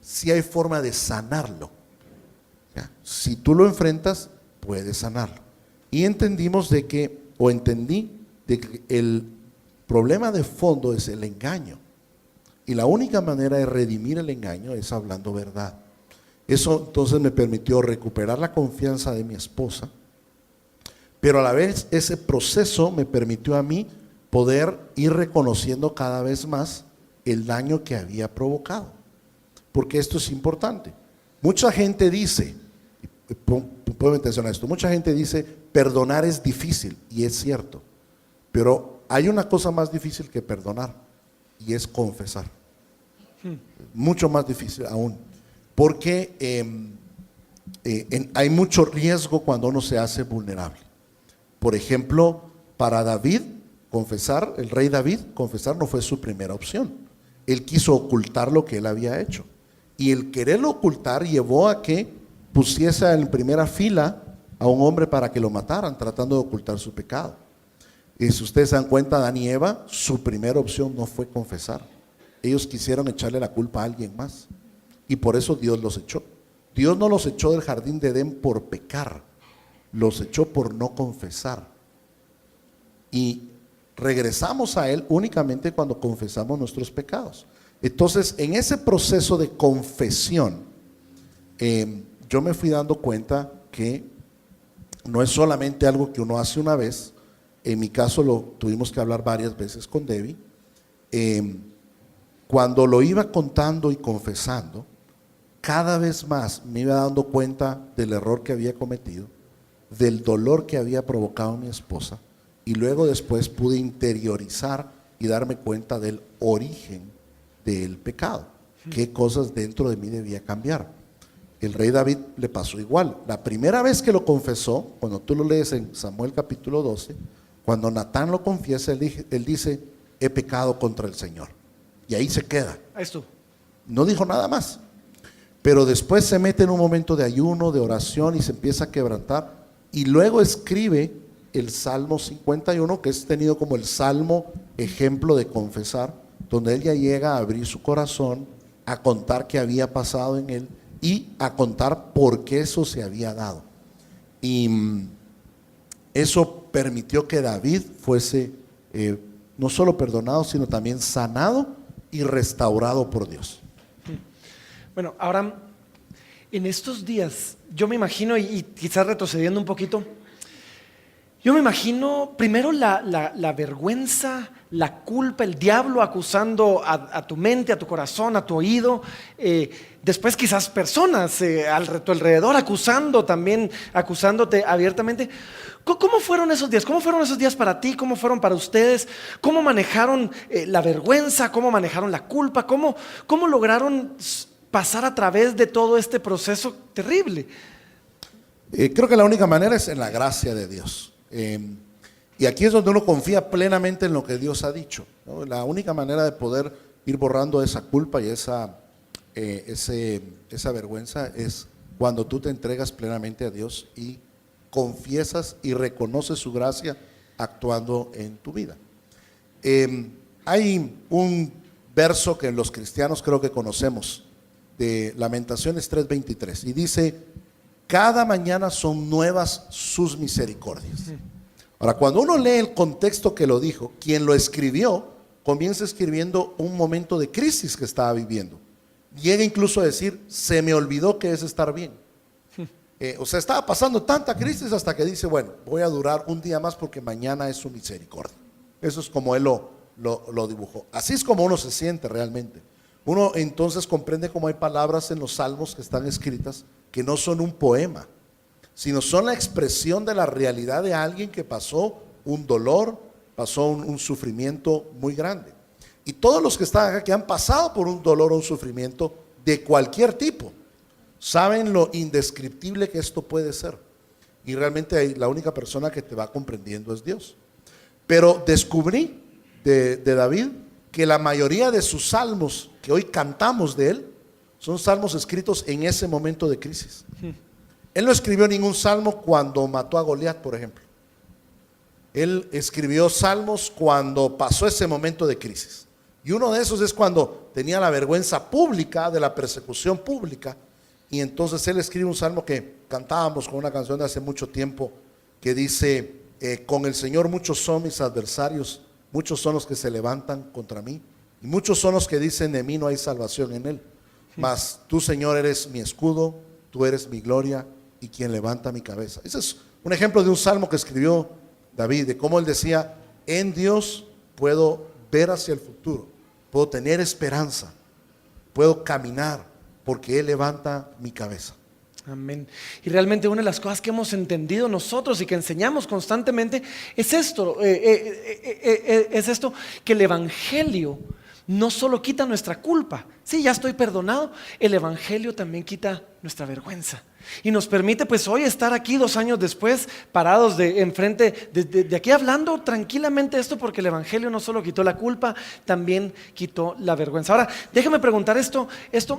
sí hay forma de sanarlo. ¿Ya? Si tú lo enfrentas, puedes sanarlo. Y entendí de que el problema de fondo es el engaño. Y la única manera de redimir el engaño es hablando verdad. Eso entonces me permitió recuperar la confianza de mi esposa, pero a la vez ese proceso me permitió a mí poder ir reconociendo cada vez más el daño que había provocado. Porque esto es importante. Mucha gente dice, puedo mencionar esto, mucha gente dice, perdonar es difícil, y es cierto. Pero hay una cosa más difícil que perdonar, y es confesar. Mucho más difícil aún. Porque hay mucho riesgo cuando uno se hace vulnerable. Por ejemplo, para David, confesar, el rey David, confesar no fue su primera opción. Él quiso ocultar lo que él había hecho. Y el quererlo ocultar llevó a que pusiese en primera fila a un hombre para que lo mataran, tratando de ocultar su pecado. Y si ustedes se dan cuenta, Adán y Eva, su primera opción no fue confesar. Ellos quisieron echarle la culpa a alguien más. Y por eso Dios los echó. Dios no los echó del jardín de Edén por pecar, los echó por no confesar. Y regresamos a Él únicamente cuando confesamos nuestros pecados. Entonces, en ese proceso de confesión, yo me fui dando cuenta que no es solamente algo que uno hace una vez. En mi caso lo tuvimos que hablar varias veces con Debbie. Cuando lo iba contando y confesando, cada vez más me iba dando cuenta del error que había cometido, del dolor que había provocado a mi esposa, y luego después pude interiorizar y darme cuenta del origen del pecado, qué cosas dentro de mí debía cambiar. El rey David le pasó igual. La primera vez que lo confesó, cuando tú lo lees en Samuel capítulo 12, cuando Natán lo confiesa, él dice, he pecado contra el Señor. Y ahí se queda. Esto. No dijo nada más. Pero después se mete en un momento de ayuno, de oración, y se empieza a quebrantar. Y luego escribe el Salmo 51, que es tenido como el salmo ejemplo de confesar, donde él ya llega a abrir su corazón, a contar qué había pasado en él y a contar por qué eso se había dado. Y eso permitió que David fuese no solo perdonado, sino también sanado y restaurado por Dios. Bueno, ahora, en estos días, yo me imagino, y quizás retrocediendo un poquito, yo me imagino primero la vergüenza, la culpa, el diablo acusando a tu mente, a tu corazón, a tu oído, después quizás personas a tu alrededor acusándote abiertamente. ¿Cómo fueron esos días? ¿Cómo fueron esos días para ti? ¿Cómo fueron para ustedes? ¿Cómo manejaron la vergüenza? ¿Cómo manejaron la culpa? ¿Cómo lograron pasar a través de todo este proceso terrible? Creo que la única manera es en la gracia de Dios. Y aquí es donde uno confía plenamente en lo que Dios ha dicho, ¿no? La única manera de poder ir borrando esa culpa y esa vergüenza es cuando tú te entregas plenamente a Dios y confiesas y reconoces su gracia actuando en tu vida. Hay un verso que los cristianos creo que conocemos, de Lamentaciones 3:23, y dice, cada mañana son nuevas sus misericordias. Ahora, cuando uno lee el contexto que lo dijo, quien lo escribió, comienza escribiendo un momento de crisis que estaba viviendo. Llega incluso a decir, se me olvidó que es estar bien. O sea, estaba pasando tanta crisis hasta que dice, bueno, voy a durar un día más porque mañana es su misericordia. Eso es como él lo dibujó. Así es como uno se siente realmente. Uno entonces comprende cómo hay palabras en los salmos que están escritas que no son un poema, sino son la expresión de la realidad de alguien que pasó un dolor, pasó un sufrimiento muy grande. Y todos los que están acá, que han pasado por un dolor o un sufrimiento de cualquier tipo, saben lo indescriptible que esto puede ser. Y realmente la única persona que te va comprendiendo es Dios. Pero descubrí de David que la mayoría de sus salmos que hoy cantamos de él son salmos escritos en ese momento de crisis. Él no escribió ningún salmo cuando mató a Goliat, por ejemplo. Él escribió salmos cuando pasó ese momento de crisis. Y uno de esos es cuando tenía la vergüenza pública de la persecución pública. Y entonces él escribe un salmo que cantábamos con una canción de hace mucho tiempo que dice, con el Señor muchos son mis adversarios, muchos son los que se levantan contra mí, y muchos son los que dicen de mí no hay salvación en él. Mas tú, Señor, eres mi escudo, tú eres mi gloria y quien levanta mi cabeza. Ese es un ejemplo de un salmo que escribió David, de cómo él decía, en Dios puedo ver hacia el futuro, puedo tener esperanza, puedo caminar, porque Él levanta mi cabeza. Amén. Y realmente una de las cosas que hemos entendido nosotros y que enseñamos constantemente es esto, que el Evangelio no solo quita nuestra culpa. Sí, ya estoy perdonado. El Evangelio también quita nuestra vergüenza y nos permite pues hoy estar aquí 2 años después, parados enfrente de aquí hablando tranquilamente esto, porque el Evangelio no solo quitó la culpa, también quitó la vergüenza. Ahora, déjenme preguntar esto,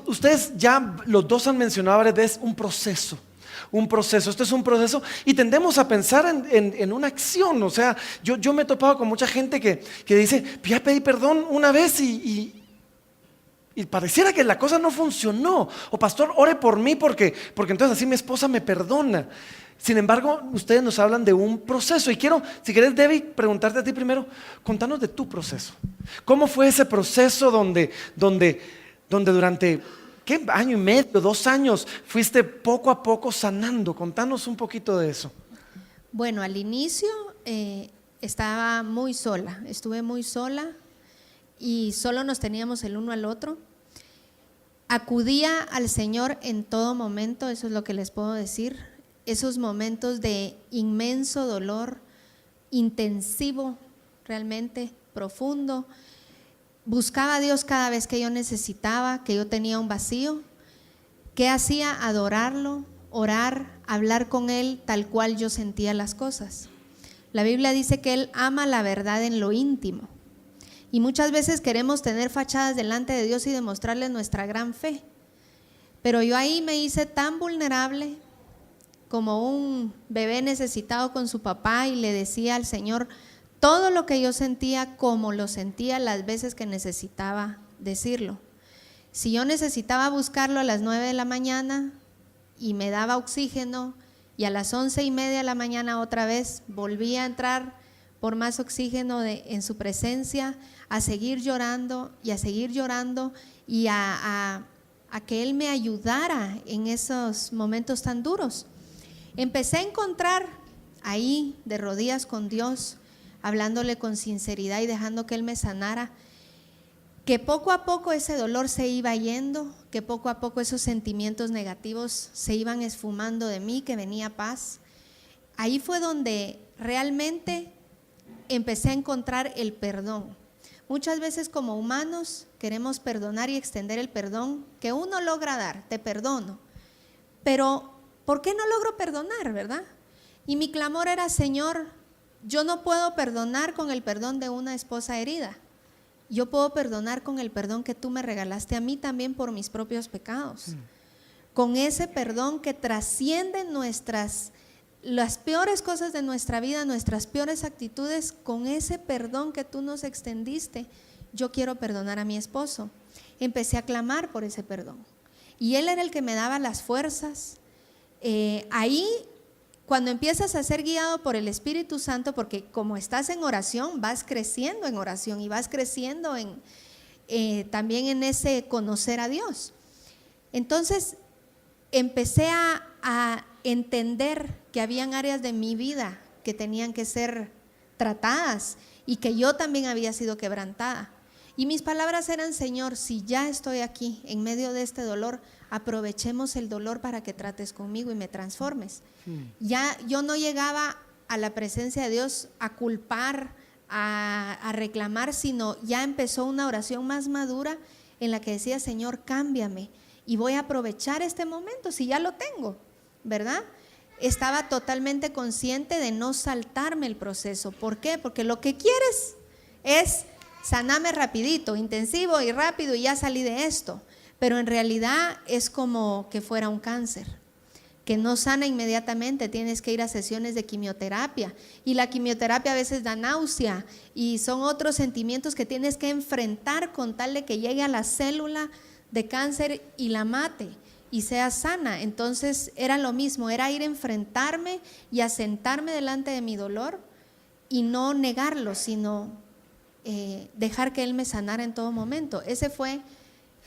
ustedes ya los dos han mencionado varias veces un proceso. Esto es un proceso y tendemos a pensar en una acción. O sea, yo me he topado con mucha gente que dice, ya pedí perdón una vez y pareciera que la cosa no funcionó. O pastor, ore por mí porque entonces así mi esposa me perdona. Sin embargo, ustedes nos hablan de un proceso y quiero, si querés, Debbie, preguntarte a ti primero, contanos de tu proceso. ¿Cómo fue ese proceso donde durante ¿qué? 1 año y medio, 2 años fuiste poco a poco sanando? Contanos un poquito de eso. Bueno, al inicio estaba muy sola, estuve muy sola y solo nos teníamos el uno al otro. Acudía al Señor en todo momento, eso es lo que les puedo decir. Esos momentos de inmenso dolor, intensivo, realmente profundo. Buscaba a Dios cada vez que yo necesitaba, que yo tenía un vacío. ¿Qué hacía? Adorarlo, orar, hablar con Él tal cual yo sentía las cosas. La Biblia dice que Él ama la verdad en lo íntimo. Y muchas veces queremos tener fachadas delante de Dios y demostrarle nuestra gran fe. Pero yo ahí me hice tan vulnerable como un bebé necesitado con su papá y le decía al Señor todo lo que yo sentía, como lo sentía las veces que necesitaba decirlo. Si yo necesitaba buscarlo a las 9 de la mañana y me daba oxígeno, y a las 11:30 de la mañana otra vez volvía a entrar por más oxígeno en su presencia, a seguir llorando y a seguir llorando y a que Él me ayudara en esos momentos tan duros. Empecé a encontrar ahí de rodillas con Dios, hablándole con sinceridad y dejando que Él me sanara, que poco a poco ese dolor se iba yendo, que poco a poco esos sentimientos negativos se iban esfumando de mí, que venía paz. Ahí fue donde realmente empecé a encontrar el perdón. Muchas veces como humanos queremos perdonar y extender el perdón que uno logra dar, te perdono, pero ¿por qué no logro perdonar, verdad? Y mi clamor era, Señor, yo no puedo perdonar con el perdón de una esposa herida. Yo puedo perdonar con el perdón que tú me regalaste a mí también por mis propios pecados. Con ese perdón que trasciende las peores cosas de nuestra vida, nuestras peores actitudes, con ese perdón que tú nos extendiste, yo quiero perdonar a mi esposo. Empecé a clamar por ese perdón. Y él era el que me daba las fuerzas. Ahí, cuando empiezas a ser guiado por el Espíritu Santo, porque como estás en oración, vas creciendo en oración y vas creciendo también en ese conocer a Dios. Entonces, empecé a entender que habían áreas de mi vida que tenían que ser tratadas y que yo también había sido quebrantada. Y mis palabras eran: Señor, si ya estoy aquí en medio de este dolor, aprovechemos el dolor para que trates conmigo y me transformes. Ya yo no llegaba a la presencia de Dios a culpar, a reclamar, sino ya empezó una oración más madura en la que decía: Señor, cámbiame y voy a aprovechar este momento si ya lo tengo, ¿verdad? Estaba totalmente consciente de no saltarme el proceso. ¿Por qué? Porque lo que quieres es sanarme rapidito, intensivo y rápido, y ya salí de esto. Pero en realidad es como que fuera un cáncer, que no sana inmediatamente. Tienes que ir a sesiones de quimioterapia, y la quimioterapia a veces da náusea, y son otros sentimientos que tienes que enfrentar con tal de que llegue a la célula de cáncer y la mate y sea sana. Entonces era lo mismo, era ir a enfrentarme y a sentarme delante de mi dolor y no negarlo, sino dejar que Él me sanara en todo momento. Ese fue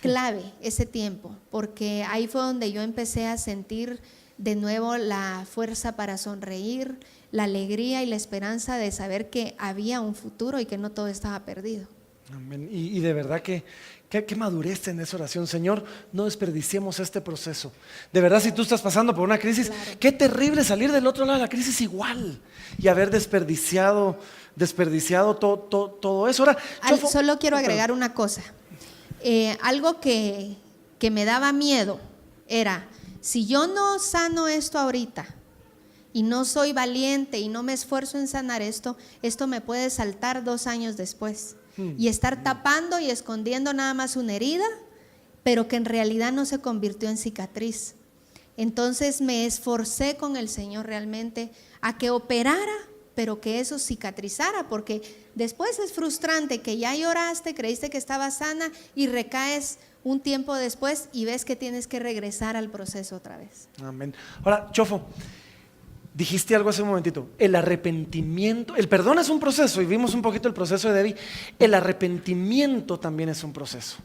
clave, ese tiempo, porque ahí fue donde yo empecé a sentir de nuevo la fuerza para sonreír, la alegría y la esperanza de saber que había un futuro y que no todo estaba perdido. Amén. Y de verdad que madurez en esa oración. Señor, no desperdiciemos este proceso. De verdad, si tú estás pasando por una crisis, Claro. qué terrible salir del otro lado de la crisis igual y haber desperdiciado todo eso. Ahora, Chofo, Solo quiero agregar una cosa. Algo que me daba miedo era: si yo no sano esto ahorita y no soy valiente y no me esfuerzo en sanar esto me puede saltar 2 años después y estar tapando y escondiendo nada más una herida, pero que en realidad no se convirtió en cicatriz. Entonces me esforcé con el Señor realmente a que operara, pero que eso cicatrizara, porque después es frustrante que ya lloraste, creíste que estaba sana y recaes un tiempo después y ves que tienes que regresar al proceso otra vez. amén. Ahora, Chofo, dijiste algo hace un momentito: el arrepentimiento, el perdón es un proceso, y vimos un poquito el proceso de Debbie. El arrepentimiento también es un proceso.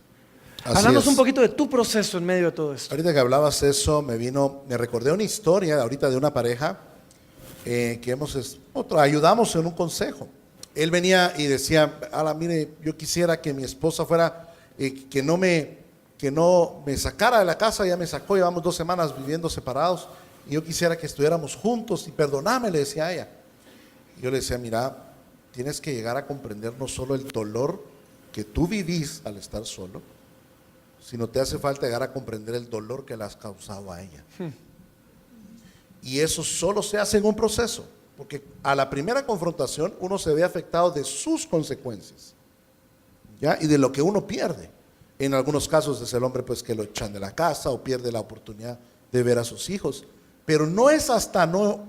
Háblanos un poquito de tu proceso en medio de todo esto. Ahorita que hablabas eso, me recordé una historia ahorita de una pareja que ayudamos en un consejo. Él venía y decía: mire, yo quisiera que mi esposa fuera, que no me sacara de la casa. Ya me sacó, llevamos 2 semanas viviendo separados, y yo quisiera que estuviéramos juntos, y perdóname, le decía a ella. Y yo le decía: mira, tienes que llegar a comprender no solo el dolor que tú vivís al estar solo, sino te hace falta llegar a comprender el dolor que le has causado a ella. Y eso solo se hace en un proceso, porque a la primera confrontación uno se ve afectado de sus consecuencias, ¿ya? Y de lo que uno pierde. En algunos casos es el hombre pues que lo echan de la casa o pierde la oportunidad de ver a sus hijos. Pero no es hasta no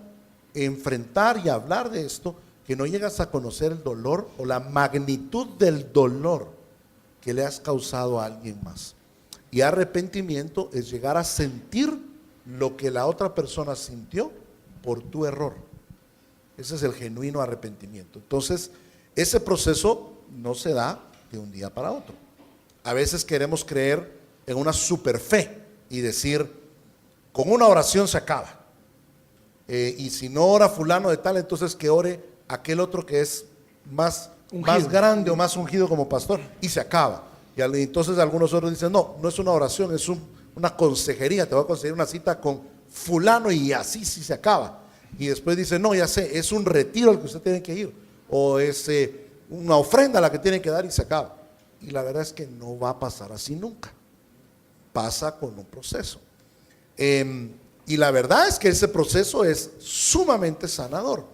enfrentar y hablar de esto que no llegas a conocer el dolor o la magnitud del dolor que le has causado a alguien más. Y arrepentimiento es llegar a sentir lo que la otra persona sintió por tu error. Ese es el genuino arrepentimiento. Entonces, ese proceso no se da de un día para otro. A veces queremos creer en una super fe y decir: con una oración se acaba. Y si no ora fulano de tal, entonces que ore aquel otro que es más grande o más ungido como pastor, y se acaba. Y entonces algunos otros dicen: no es una oración, es una consejería, te voy a conseguir una cita con fulano y así sí se acaba. Y después dicen: no, ya sé, es un retiro al que usted tiene que ir, o es una ofrenda a la que tiene que dar, y se acaba. Y la verdad es que no va a pasar así nunca. Pasa con un proceso. Y la verdad es que ese proceso es sumamente sanador,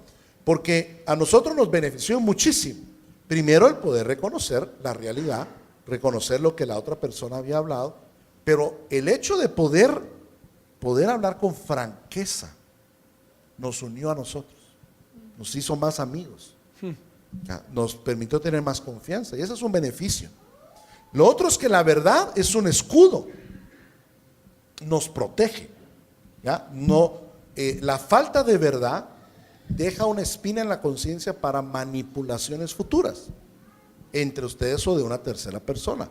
porque a nosotros nos benefició muchísimo. Primero, el poder reconocer la realidad, reconocer lo que la otra persona había hablado, pero el hecho de poder hablar con franqueza nos unió a nosotros, nos hizo más amigos, nos permitió tener más confianza, y ese es un beneficio. Lo otro es que la verdad es un escudo, nos protege, ¿ya? La falta de verdad deja una espina en la conciencia para manipulaciones futuras entre ustedes o de una tercera persona.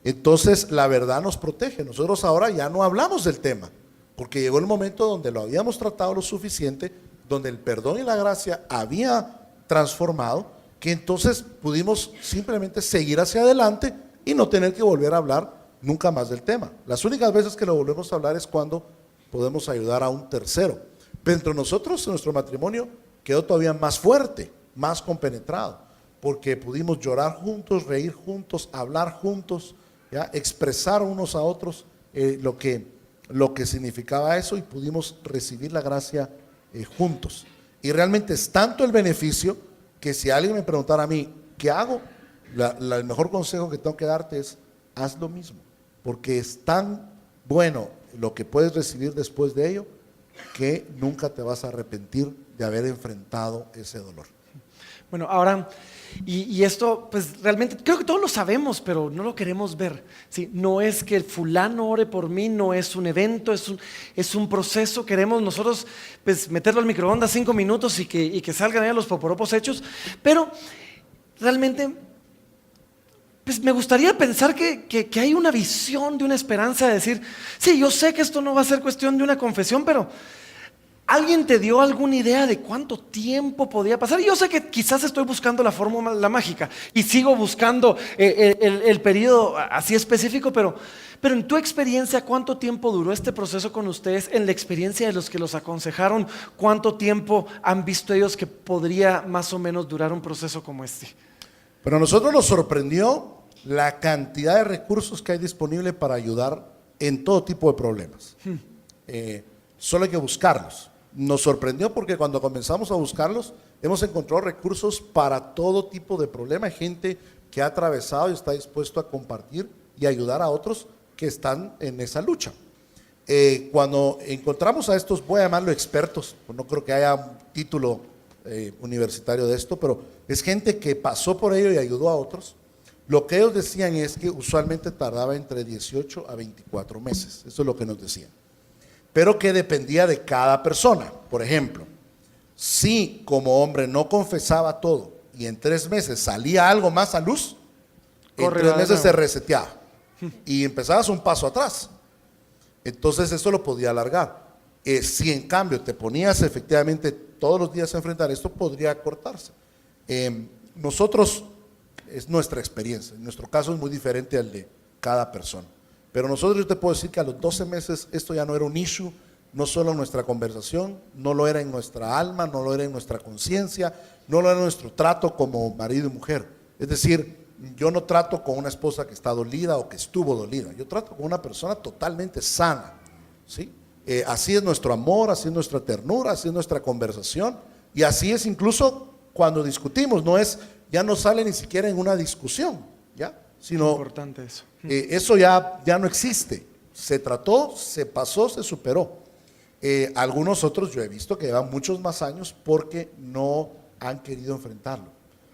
Entonces la verdad nos protege. Nosotros ahora ya no hablamos del tema, porque llegó el momento donde lo habíamos tratado lo suficiente, donde el perdón y la gracia había transformado, que entonces pudimos simplemente seguir hacia adelante y no tener que volver a hablar nunca más del tema. Las únicas veces que lo volvemos a hablar es cuando podemos ayudar a un tercero. Pero entre nosotros, nuestro matrimonio quedó todavía más fuerte, más compenetrado, porque pudimos llorar juntos, reír juntos, hablar juntos, ¿ya? Expresar unos a otros lo que significaba eso, y pudimos recibir la gracia juntos. Y realmente es tanto el beneficio que si alguien me preguntara a mí, ¿qué hago? El mejor consejo que tengo que darte es, haz lo mismo, porque es tan bueno lo que puedes recibir después de ello, que nunca te vas a arrepentir de haber enfrentado ese dolor. Bueno, ahora, y esto, pues realmente, creo que todos lo sabemos, pero no lo queremos ver. ¿Sí? No es que el fulano ore por mí, no es un evento, es un proceso. Queremos nosotros, pues, meterlo al microondas 5 minutos y que salgan ahí los poporopos hechos, pero realmente, pues me gustaría pensar que hay una visión de una esperanza de decir, sí, yo sé que esto no va a ser cuestión de una confesión, pero ¿alguien te dio alguna idea de cuánto tiempo podía pasar? Y yo sé que quizás estoy buscando la fórmula mágica y sigo buscando el periodo así específico, pero en tu experiencia, ¿cuánto tiempo duró este proceso con ustedes? En la experiencia de los que los aconsejaron, ¿cuánto tiempo han visto ellos que podría más o menos durar un proceso como este? Pero a nosotros nos sorprendió la cantidad de recursos que hay disponible para ayudar en todo tipo de problemas. Solo hay que buscarlos. Nos sorprendió porque cuando comenzamos a buscarlos, hemos encontrado recursos para todo tipo de problema. Hay gente que ha atravesado y está dispuesto a compartir y ayudar a otros que están en esa lucha. Cuando encontramos a estos, voy a llamarlo expertos, pues no creo que haya un título universitario de esto, pero es gente que pasó por ello y ayudó a otros. Lo que ellos decían es que usualmente tardaba entre 18 a 24 meses. Eso es lo que nos decían. Pero que dependía de cada persona. Por ejemplo, si como hombre no confesaba todo y en 3 meses salía algo más a luz, en 3 meses se reseteaba y empezabas un paso atrás. Entonces eso lo podía alargar. Si en cambio te ponías efectivamente todos los días a enfrentar esto, podría cortarse. Nosotros, es nuestra experiencia, en nuestro caso es muy diferente al de cada persona. Pero nosotros, yo te puedo decir que a los 12 meses esto ya no era un issue, no solo en nuestra conversación, no lo era en nuestra alma, no lo era en nuestra conciencia, no lo era en nuestro trato como marido y mujer. Es decir, yo no trato con una esposa que está dolida o que estuvo dolida, yo trato con una persona totalmente sana, ¿sí? Así es nuestro amor, así es nuestra ternura, así es nuestra conversación, y así es incluso cuando discutimos, ya no sale ni siquiera en una discusión, ¿ya? Sino importante eso. Eso ya no existe. Se trató, se pasó, se superó. Algunos otros yo he visto que llevan muchos más años porque no han querido enfrentarlo,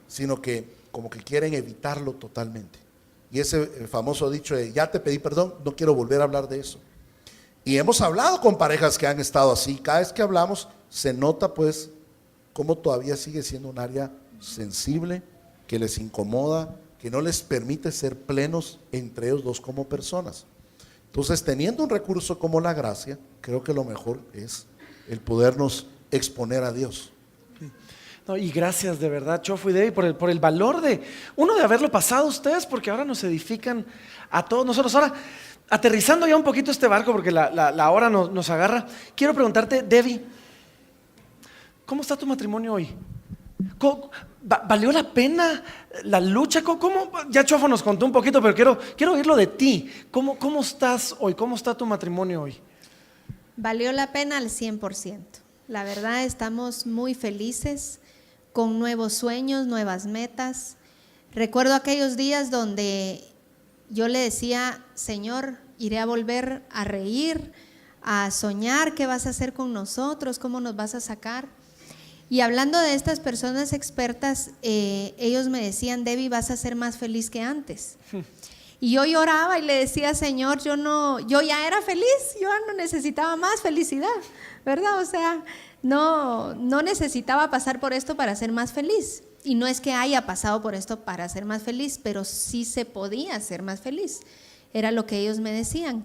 sino que como que quieren evitarlo totalmente. Y ese famoso dicho de ya te pedí perdón, no quiero volver a hablar de eso. Y hemos hablado con parejas que han estado así. Cada vez que hablamos se nota pues cómo todavía sigue siendo un área sensible, que les incomoda, que no les permite ser plenos entre ellos dos como personas. Entonces, teniendo un recurso como la gracia, creo que lo mejor es el podernos exponer a Dios. No, y gracias de verdad, Chofo y Debbie, por el valor de haberlo pasado ustedes, porque ahora nos edifican a todos nosotros. Ahora, aterrizando ya un poquito este barco, porque la hora nos agarra, quiero preguntarte, Debbie, ¿cómo está tu matrimonio hoy? ¿Valió la pena la lucha? ¿Cómo? Ya Chofo nos contó un poquito, pero quiero oírlo de ti. ¿Cómo estás hoy? ¿Cómo está tu matrimonio hoy? Valió la pena al 100%. La verdad, estamos muy felices, con nuevos sueños, nuevas metas. Recuerdo aquellos días donde yo le decía, Señor, iré a volver a reír, a soñar, ¿qué vas a hacer con nosotros? ¿Cómo nos vas a sacar? Y hablando de estas personas expertas, ellos me decían, Debbie, vas a ser más feliz que antes. Y yo lloraba y le decía, Señor, yo ya era feliz, yo no necesitaba más felicidad, ¿verdad? O sea, no necesitaba pasar por esto para ser más feliz. Y no es que haya pasado por esto para ser más feliz, pero sí se podía ser más feliz. Era lo que ellos me decían.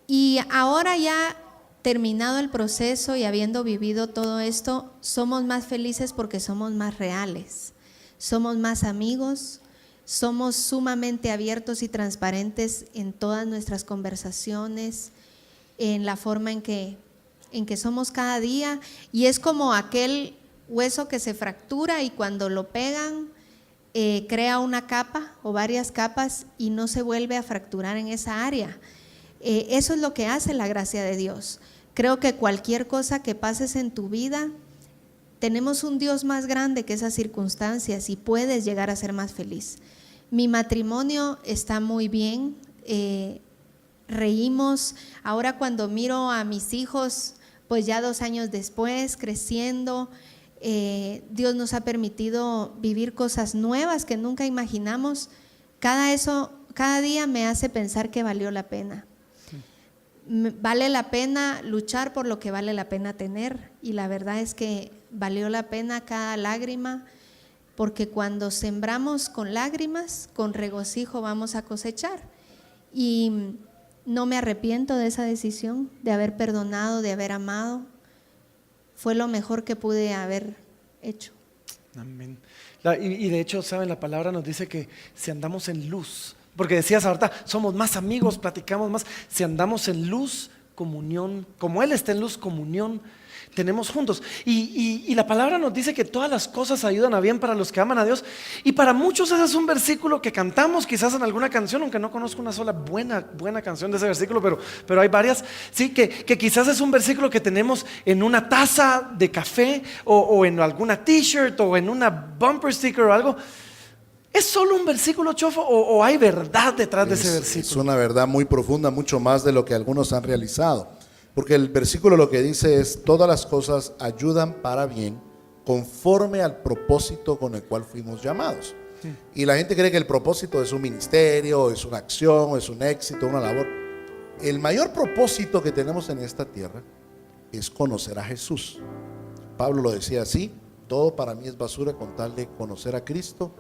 Y ahora ya terminado el proceso y habiendo vivido todo esto, somos más felices porque somos más reales. somos más amigos, somos sumamente abiertos y transparentes en todas nuestras conversaciones, en la forma en que somos cada día, y es como aquel hueso que se fractura y cuando lo pegan crea una capa o varias capas y no se vuelve a fracturar en esa área. Eso es lo que hace la gracia de Dios. Creo que cualquier cosa que pases en tu vida, tenemos un Dios más grande que esas circunstancias y puedes llegar a ser más feliz. Mi matrimonio está muy bien, reímos. Ahora cuando miro a mis hijos, pues ya 2 años después, creciendo, Dios nos ha permitido vivir cosas nuevas que nunca imaginamos. Cada día me hace pensar que valió la pena. Vale la pena luchar por lo que vale la pena tener, y la verdad es que valió la pena cada lágrima, porque cuando sembramos con lágrimas, con regocijo vamos a cosechar. Y no me arrepiento de esa decisión, de haber perdonado, de haber amado. Fue lo mejor que pude haber hecho. Amén. Y de hecho, ¿saben? La palabra nos dice que si andamos en luz, porque decías ahorita, somos más amigos, platicamos más, si andamos en luz, comunión, como Él está en luz, comunión tenemos juntos. Y la palabra nos dice que todas las cosas ayudan a bien para los que aman a Dios. Y para muchos ese es un versículo que cantamos quizás en alguna canción, aunque no conozco una sola buena canción de ese versículo, pero hay varias, sí, que quizás es un versículo que tenemos en una taza de café o en alguna t-shirt o en una bumper sticker o algo. ¿Es solo un versículo, Chofo, o hay verdad detrás de ese versículo? Es una verdad muy profunda, mucho más de lo que algunos han realizado. Porque el versículo lo que dice es: todas las cosas ayudan para bien conforme al propósito con el cual fuimos llamados. Y la gente cree que el propósito es un ministerio, es una acción, es un éxito, una labor. El mayor propósito que tenemos en esta tierra es conocer a Jesús. Pablo lo decía así: todo para mí es basura con tal de conocer a Cristo,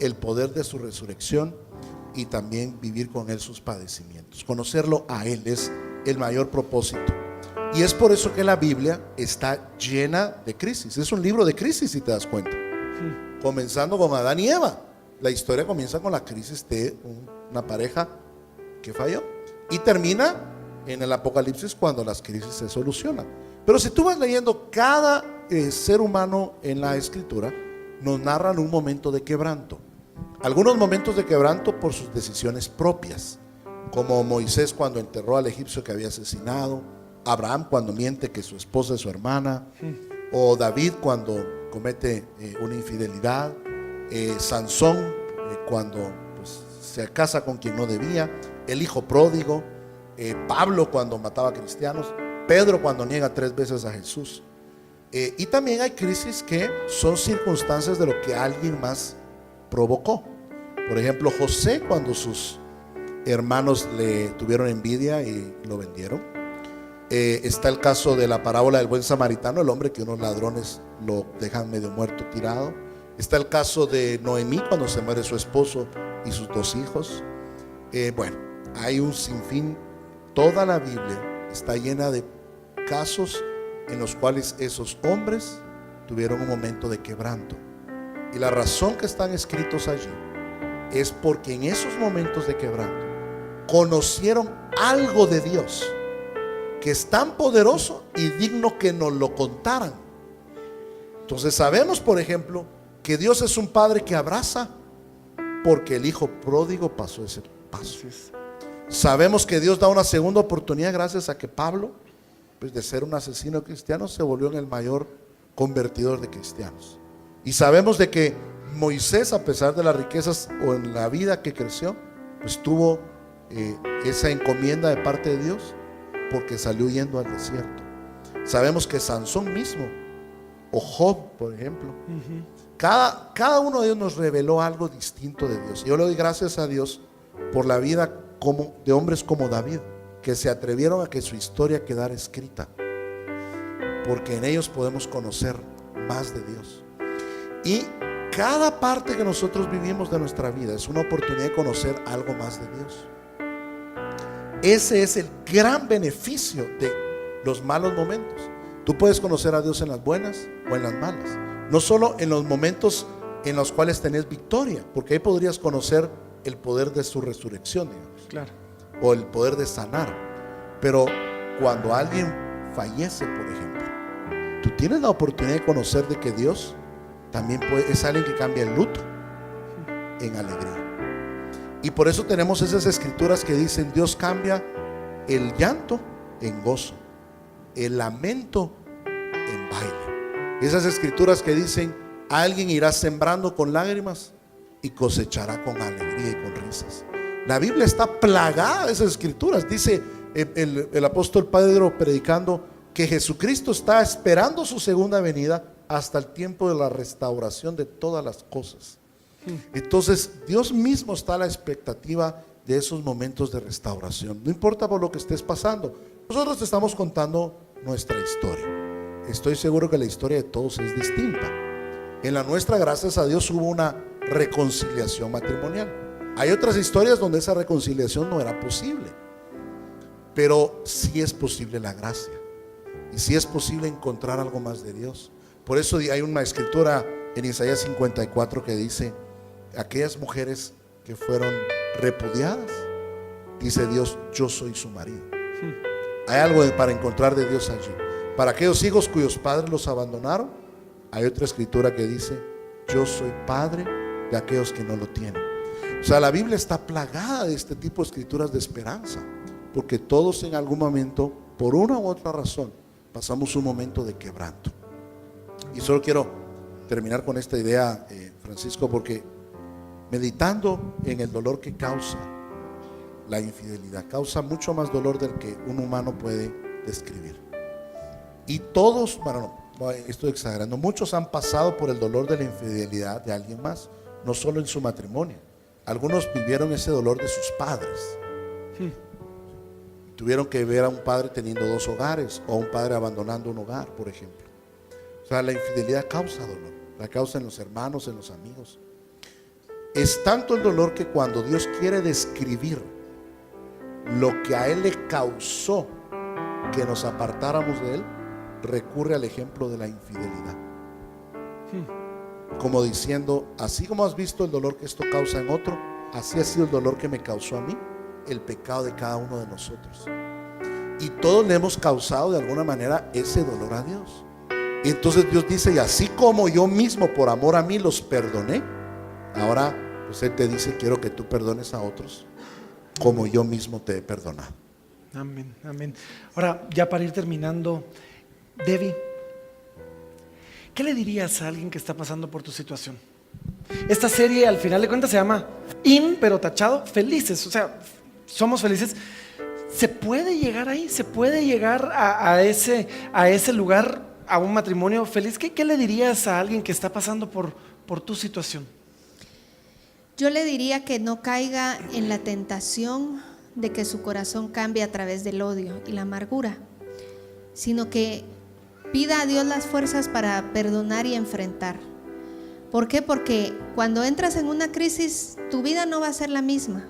el poder de su resurrección y también vivir con Él sus padecimientos. Conocerlo a Él es el mayor propósito. Y es por eso que la Biblia está llena de crisis. Es un libro de crisis, si te das cuenta. Comenzando con Adán y Eva. La historia comienza con la crisis de una pareja que falló y termina en el Apocalipsis cuando las crisis se solucionan. Pero si tú vas leyendo cada ser humano en la Escritura, nos narran un momento de quebranto. Algunos momentos de quebranto por sus decisiones propias, como Moisés cuando enterró al egipcio que había asesinado, Abraham cuando miente que su esposa es su hermana, o David cuando comete una infidelidad, Sansón cuando pues, se casa con quien no debía, el hijo pródigo, Pablo cuando mataba a cristianos, Pedro cuando niega 3 veces a Jesús. Y también hay crisis que son circunstancias de lo que alguien más provocó. Por ejemplo, José cuando sus hermanos le tuvieron envidia y lo vendieron. Está el caso de la parábola del buen samaritano, el hombre que unos ladrones lo dejan medio muerto tirado. Está el caso de Noemí cuando se muere su esposo y sus 2 hijos. Bueno, hay un sinfín. Toda la Biblia está llena de casos en los cuales esos hombres tuvieron un momento de quebranto. Y la razón que están escritos allí es porque en esos momentos de quebranto conocieron algo de Dios que es tan poderoso y digno que nos lo contaran. Entonces sabemos, por ejemplo, que Dios es un padre que abraza porque el hijo pródigo pasó ese paso. Sabemos que Dios da una segunda oportunidad gracias a que Pablo, pues de ser un asesino cristiano, se volvió en el mayor convertidor de cristianos. Y sabemos de que Moisés, a pesar de las riquezas o en la vida que creció, pues tuvo esa encomienda de parte de Dios porque salió yendo al desierto. Sabemos que Sansón mismo, o Job, por ejemplo, cada uno de ellos nos reveló algo distinto de Dios. Yo le doy gracias a Dios por la vida de hombres como David, que se atrevieron a que su historia quedara escrita, porque en ellos podemos conocer más de Dios. Y cada parte que nosotros vivimos de nuestra vida es una oportunidad de conocer algo más de Dios. Ese es el gran beneficio de los malos momentos. Tú puedes conocer a Dios en las buenas o en las malas. No solo en los momentos en los cuales tenés victoria, porque ahí podrías conocer el poder de su resurrección, digamos, Claro. o el poder de sanar. Pero cuando alguien fallece, por ejemplo, tú tienes la oportunidad de conocer de que Dios también es alguien que cambia el luto en alegría. Y por eso tenemos esas escrituras que dicen: Dios cambia el llanto en gozo, el lamento en baile. Esas escrituras que dicen: alguien irá sembrando con lágrimas y cosechará con alegría y con risas. La Biblia está plagada de esas escrituras. Dice el apóstol Pedro predicando que Jesucristo está esperando su segunda venida hasta el tiempo de la restauración de todas las cosas. Entonces Dios mismo está a la expectativa de esos momentos de restauración. No importa por lo que estés pasando, nosotros te estamos contando nuestra historia. Estoy seguro que la historia de todos es distinta. En la nuestra, gracias a Dios, hubo una reconciliación matrimonial. Hay otras historias donde esa reconciliación no era posible, pero sí es posible la gracia, y sí es posible encontrar algo más de Dios. Por eso hay una escritura en Isaías 54 que dice: aquellas mujeres que fueron repudiadas, dice Dios, yo soy su marido. Hay algo para encontrar de Dios allí. Para aquellos hijos cuyos padres los abandonaron, hay otra escritura que dice: yo soy padre de aquellos que no lo tienen. O sea, la Biblia está plagada de este tipo de escrituras de esperanza, porque todos en algún momento, por una u otra razón, pasamos un momento de quebranto. Y solo quiero terminar con esta idea, Francisco, porque meditando en el dolor que causa la infidelidad, causa mucho más dolor del que un humano puede describir. Y todos, bueno, no, estoy exagerando, muchos han pasado por el dolor de la infidelidad de alguien más, no solo en su matrimonio. Algunos vivieron ese dolor de sus padres. Tuvieron que ver a un padre teniendo dos hogares, o a un padre abandonando un hogar, por ejemplo. O sea, la infidelidad causa dolor, la causa en los hermanos, en los amigos. Es tanto el dolor que cuando Dios quiere describir lo que a Él le causó que nos apartáramos de Él, recurre al ejemplo de la infidelidad. Como diciendo: así como has visto el dolor que esto causa en otro, así ha sido el dolor que me causó a mí el pecado de cada uno de nosotros. Y todos le hemos causado de alguna manera ese dolor a Dios. Y entonces Dios dice: y así como yo mismo por amor a mí los perdoné, ahora pues Él te dice: quiero que tú perdones a otros como yo mismo te he perdonado. Amén, amén. Ahora, ya para ir terminando, Debbie, ¿qué le dirías a alguien que está pasando por tu situación? Esta serie al final de cuentas se llama pero tachado, felices. O sea, somos felices. ¿Se puede llegar ahí? ¿Se puede llegar a ese lugar, a un matrimonio feliz? ¿Qué le dirías a alguien que está pasando por tu situación? Yo le diría que no caiga en la tentación de que su corazón cambie a través del odio y la amargura, sino que pida a Dios las fuerzas para perdonar y enfrentar. ¿Por qué? Porque cuando entras en una crisis, tu vida no va a ser la misma.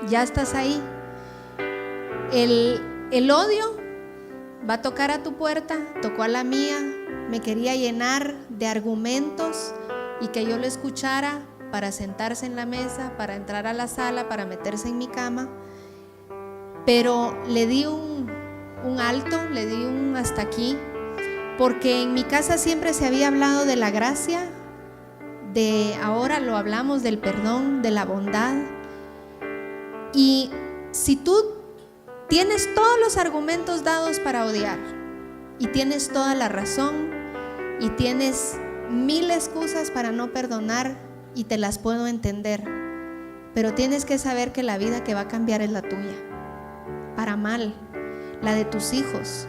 Ya estás ahí. El odio va a tocar a tu puerta, tocó a la mía, me quería llenar de argumentos y que yo lo escuchara para sentarse en la mesa, para entrar a la sala, para meterse en mi cama. Pero le di un alto, le di un hasta aquí, porque en mi casa siempre se había hablado de la gracia, ahora lo hablamos del perdón, de la bondad. Y si tú tienes todos los argumentos dados para odiar, y tienes toda la razón, y tienes 1000 excusas para no perdonar, y te las puedo entender, pero tienes que saber que la vida que va a cambiar es la tuya, para mal, la de tus hijos.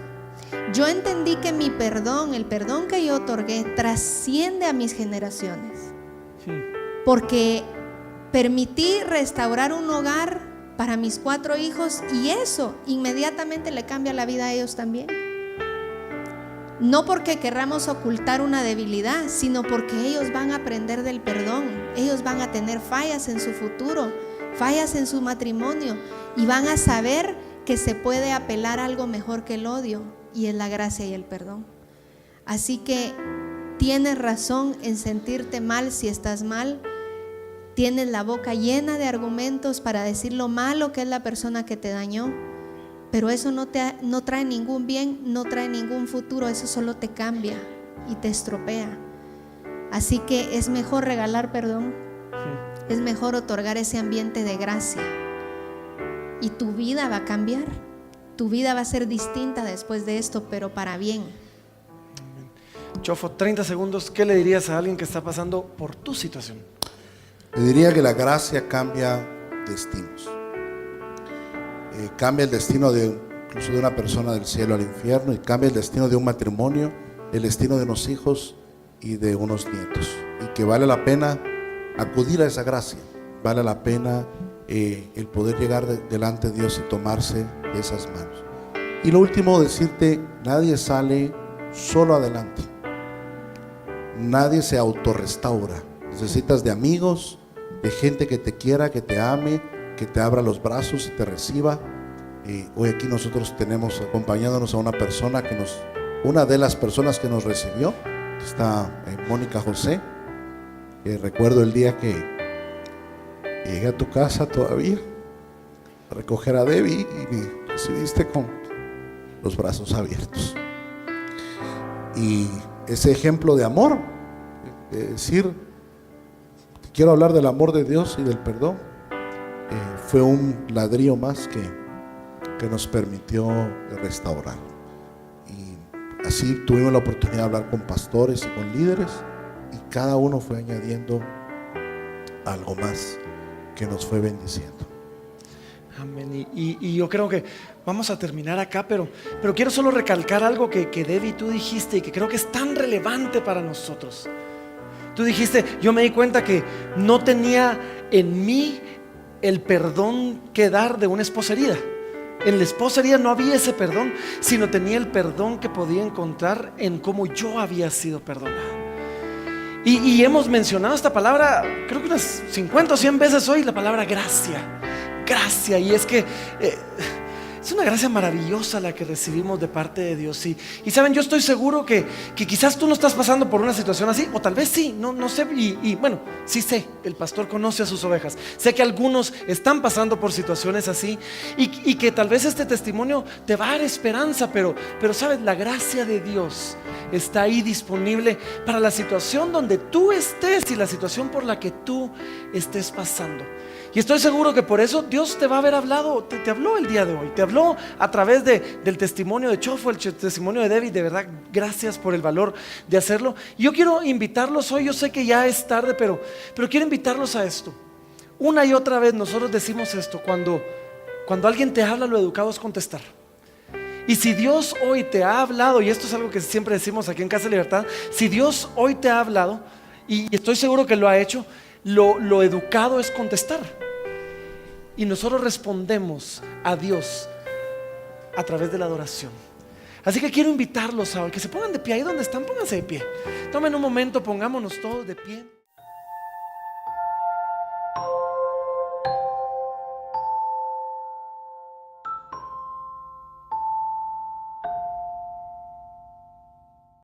Yo entendí que mi perdón, el perdón que yo otorgué, trasciende a mis generaciones, porque permití restaurar un hogar para mis 4 hijos, y eso inmediatamente le cambia la vida a ellos también. No porque querramos ocultar una debilidad, sino porque ellos van a aprender del perdón. Ellos van a tener fallas en su futuro, fallas en su matrimonio, y van a saber que se puede apelar a algo mejor que el odio, y es la gracia y el perdón. Así que tienes razón en sentirte mal si estás mal. Tienes la boca llena de argumentos para decir lo malo que es la persona que te dañó, pero eso no trae ningún bien, no trae ningún futuro, eso solo te cambia y te estropea. Así que es mejor regalar perdón, es mejor otorgar ese ambiente de gracia, y tu vida va a cambiar, tu vida va a ser distinta después de esto, pero para bien. Chofo, 30 segundos, ¿qué le dirías a alguien que está pasando por tu situación? Le diría que la gracia cambia destinos. Cambia el destino incluso de una persona del cielo al infierno, y cambia el destino de un matrimonio, el destino de unos hijos y de unos nietos. Y que vale la pena acudir a esa gracia, vale la pena el poder llegar delante de Dios y tomarse de esas manos. Y lo último, decirte, nadie sale solo adelante, nadie se autorrestaura. Necesitas de amigos, de gente que te quiera, que te ame, que te abra los brazos y te reciba. Hoy aquí nosotros tenemos acompañándonos a una de las personas que nos recibió, está Mónica José. Recuerdo el día que llegué a tu casa todavía a recoger a Debbie y me recibiste con los brazos abiertos. Y ese ejemplo de amor, de decir, quiero hablar del amor de Dios y del perdón, fue un ladrillo más que nos permitió restaurar. Y así tuvimos la oportunidad de hablar con pastores y con líderes, y cada uno fue añadiendo algo más que nos fue bendiciendo. Amén. Y yo creo que vamos a terminar acá, pero quiero solo recalcar algo que Debbie, tú dijiste, y que creo que es tan relevante para nosotros. Tú dijiste, yo me di cuenta que no tenía en mí el perdón que dar de una esposa herida. En la esposa herida no había ese perdón, sino tenía el perdón que podía encontrar en cómo yo había sido perdonado. Y hemos mencionado esta palabra, creo que unas 50 o 100 veces hoy, la palabra gracia. Gracia, y es que es una gracia maravillosa la que recibimos de parte de Dios. Y saben, yo estoy seguro que quizás tú no estás pasando por una situación así, o tal vez sí, no sé. Y bueno, sí sé, el pastor conoce a sus ovejas. Sé que algunos están pasando por situaciones así, y que tal vez este testimonio te va a dar esperanza, pero sabes, la gracia de Dios está ahí disponible para la situación donde tú estés y la situación por la que tú estés pasando. Y estoy seguro que por eso Dios te va a haber hablado, te habló el día de hoy, te habló a través del testimonio de Chofo, el testimonio de Debbie. De verdad, gracias por el valor de hacerlo. Y yo quiero invitarlos hoy, yo sé que ya es tarde, pero quiero invitarlos a esto. Una y otra vez nosotros decimos esto: cuando alguien te habla, lo educado es contestar. Y si Dios hoy te ha hablado, y esto es algo que siempre decimos aquí en Casa de Libertad, si Dios hoy te ha hablado, y estoy seguro que lo ha hecho, lo educado es contestar. Y nosotros respondemos a Dios a través de la adoración. Así que quiero invitarlos a hoy que se pongan de pie. Ahí donde están, pónganse de pie. Tomen un momento, pongámonos todos de pie.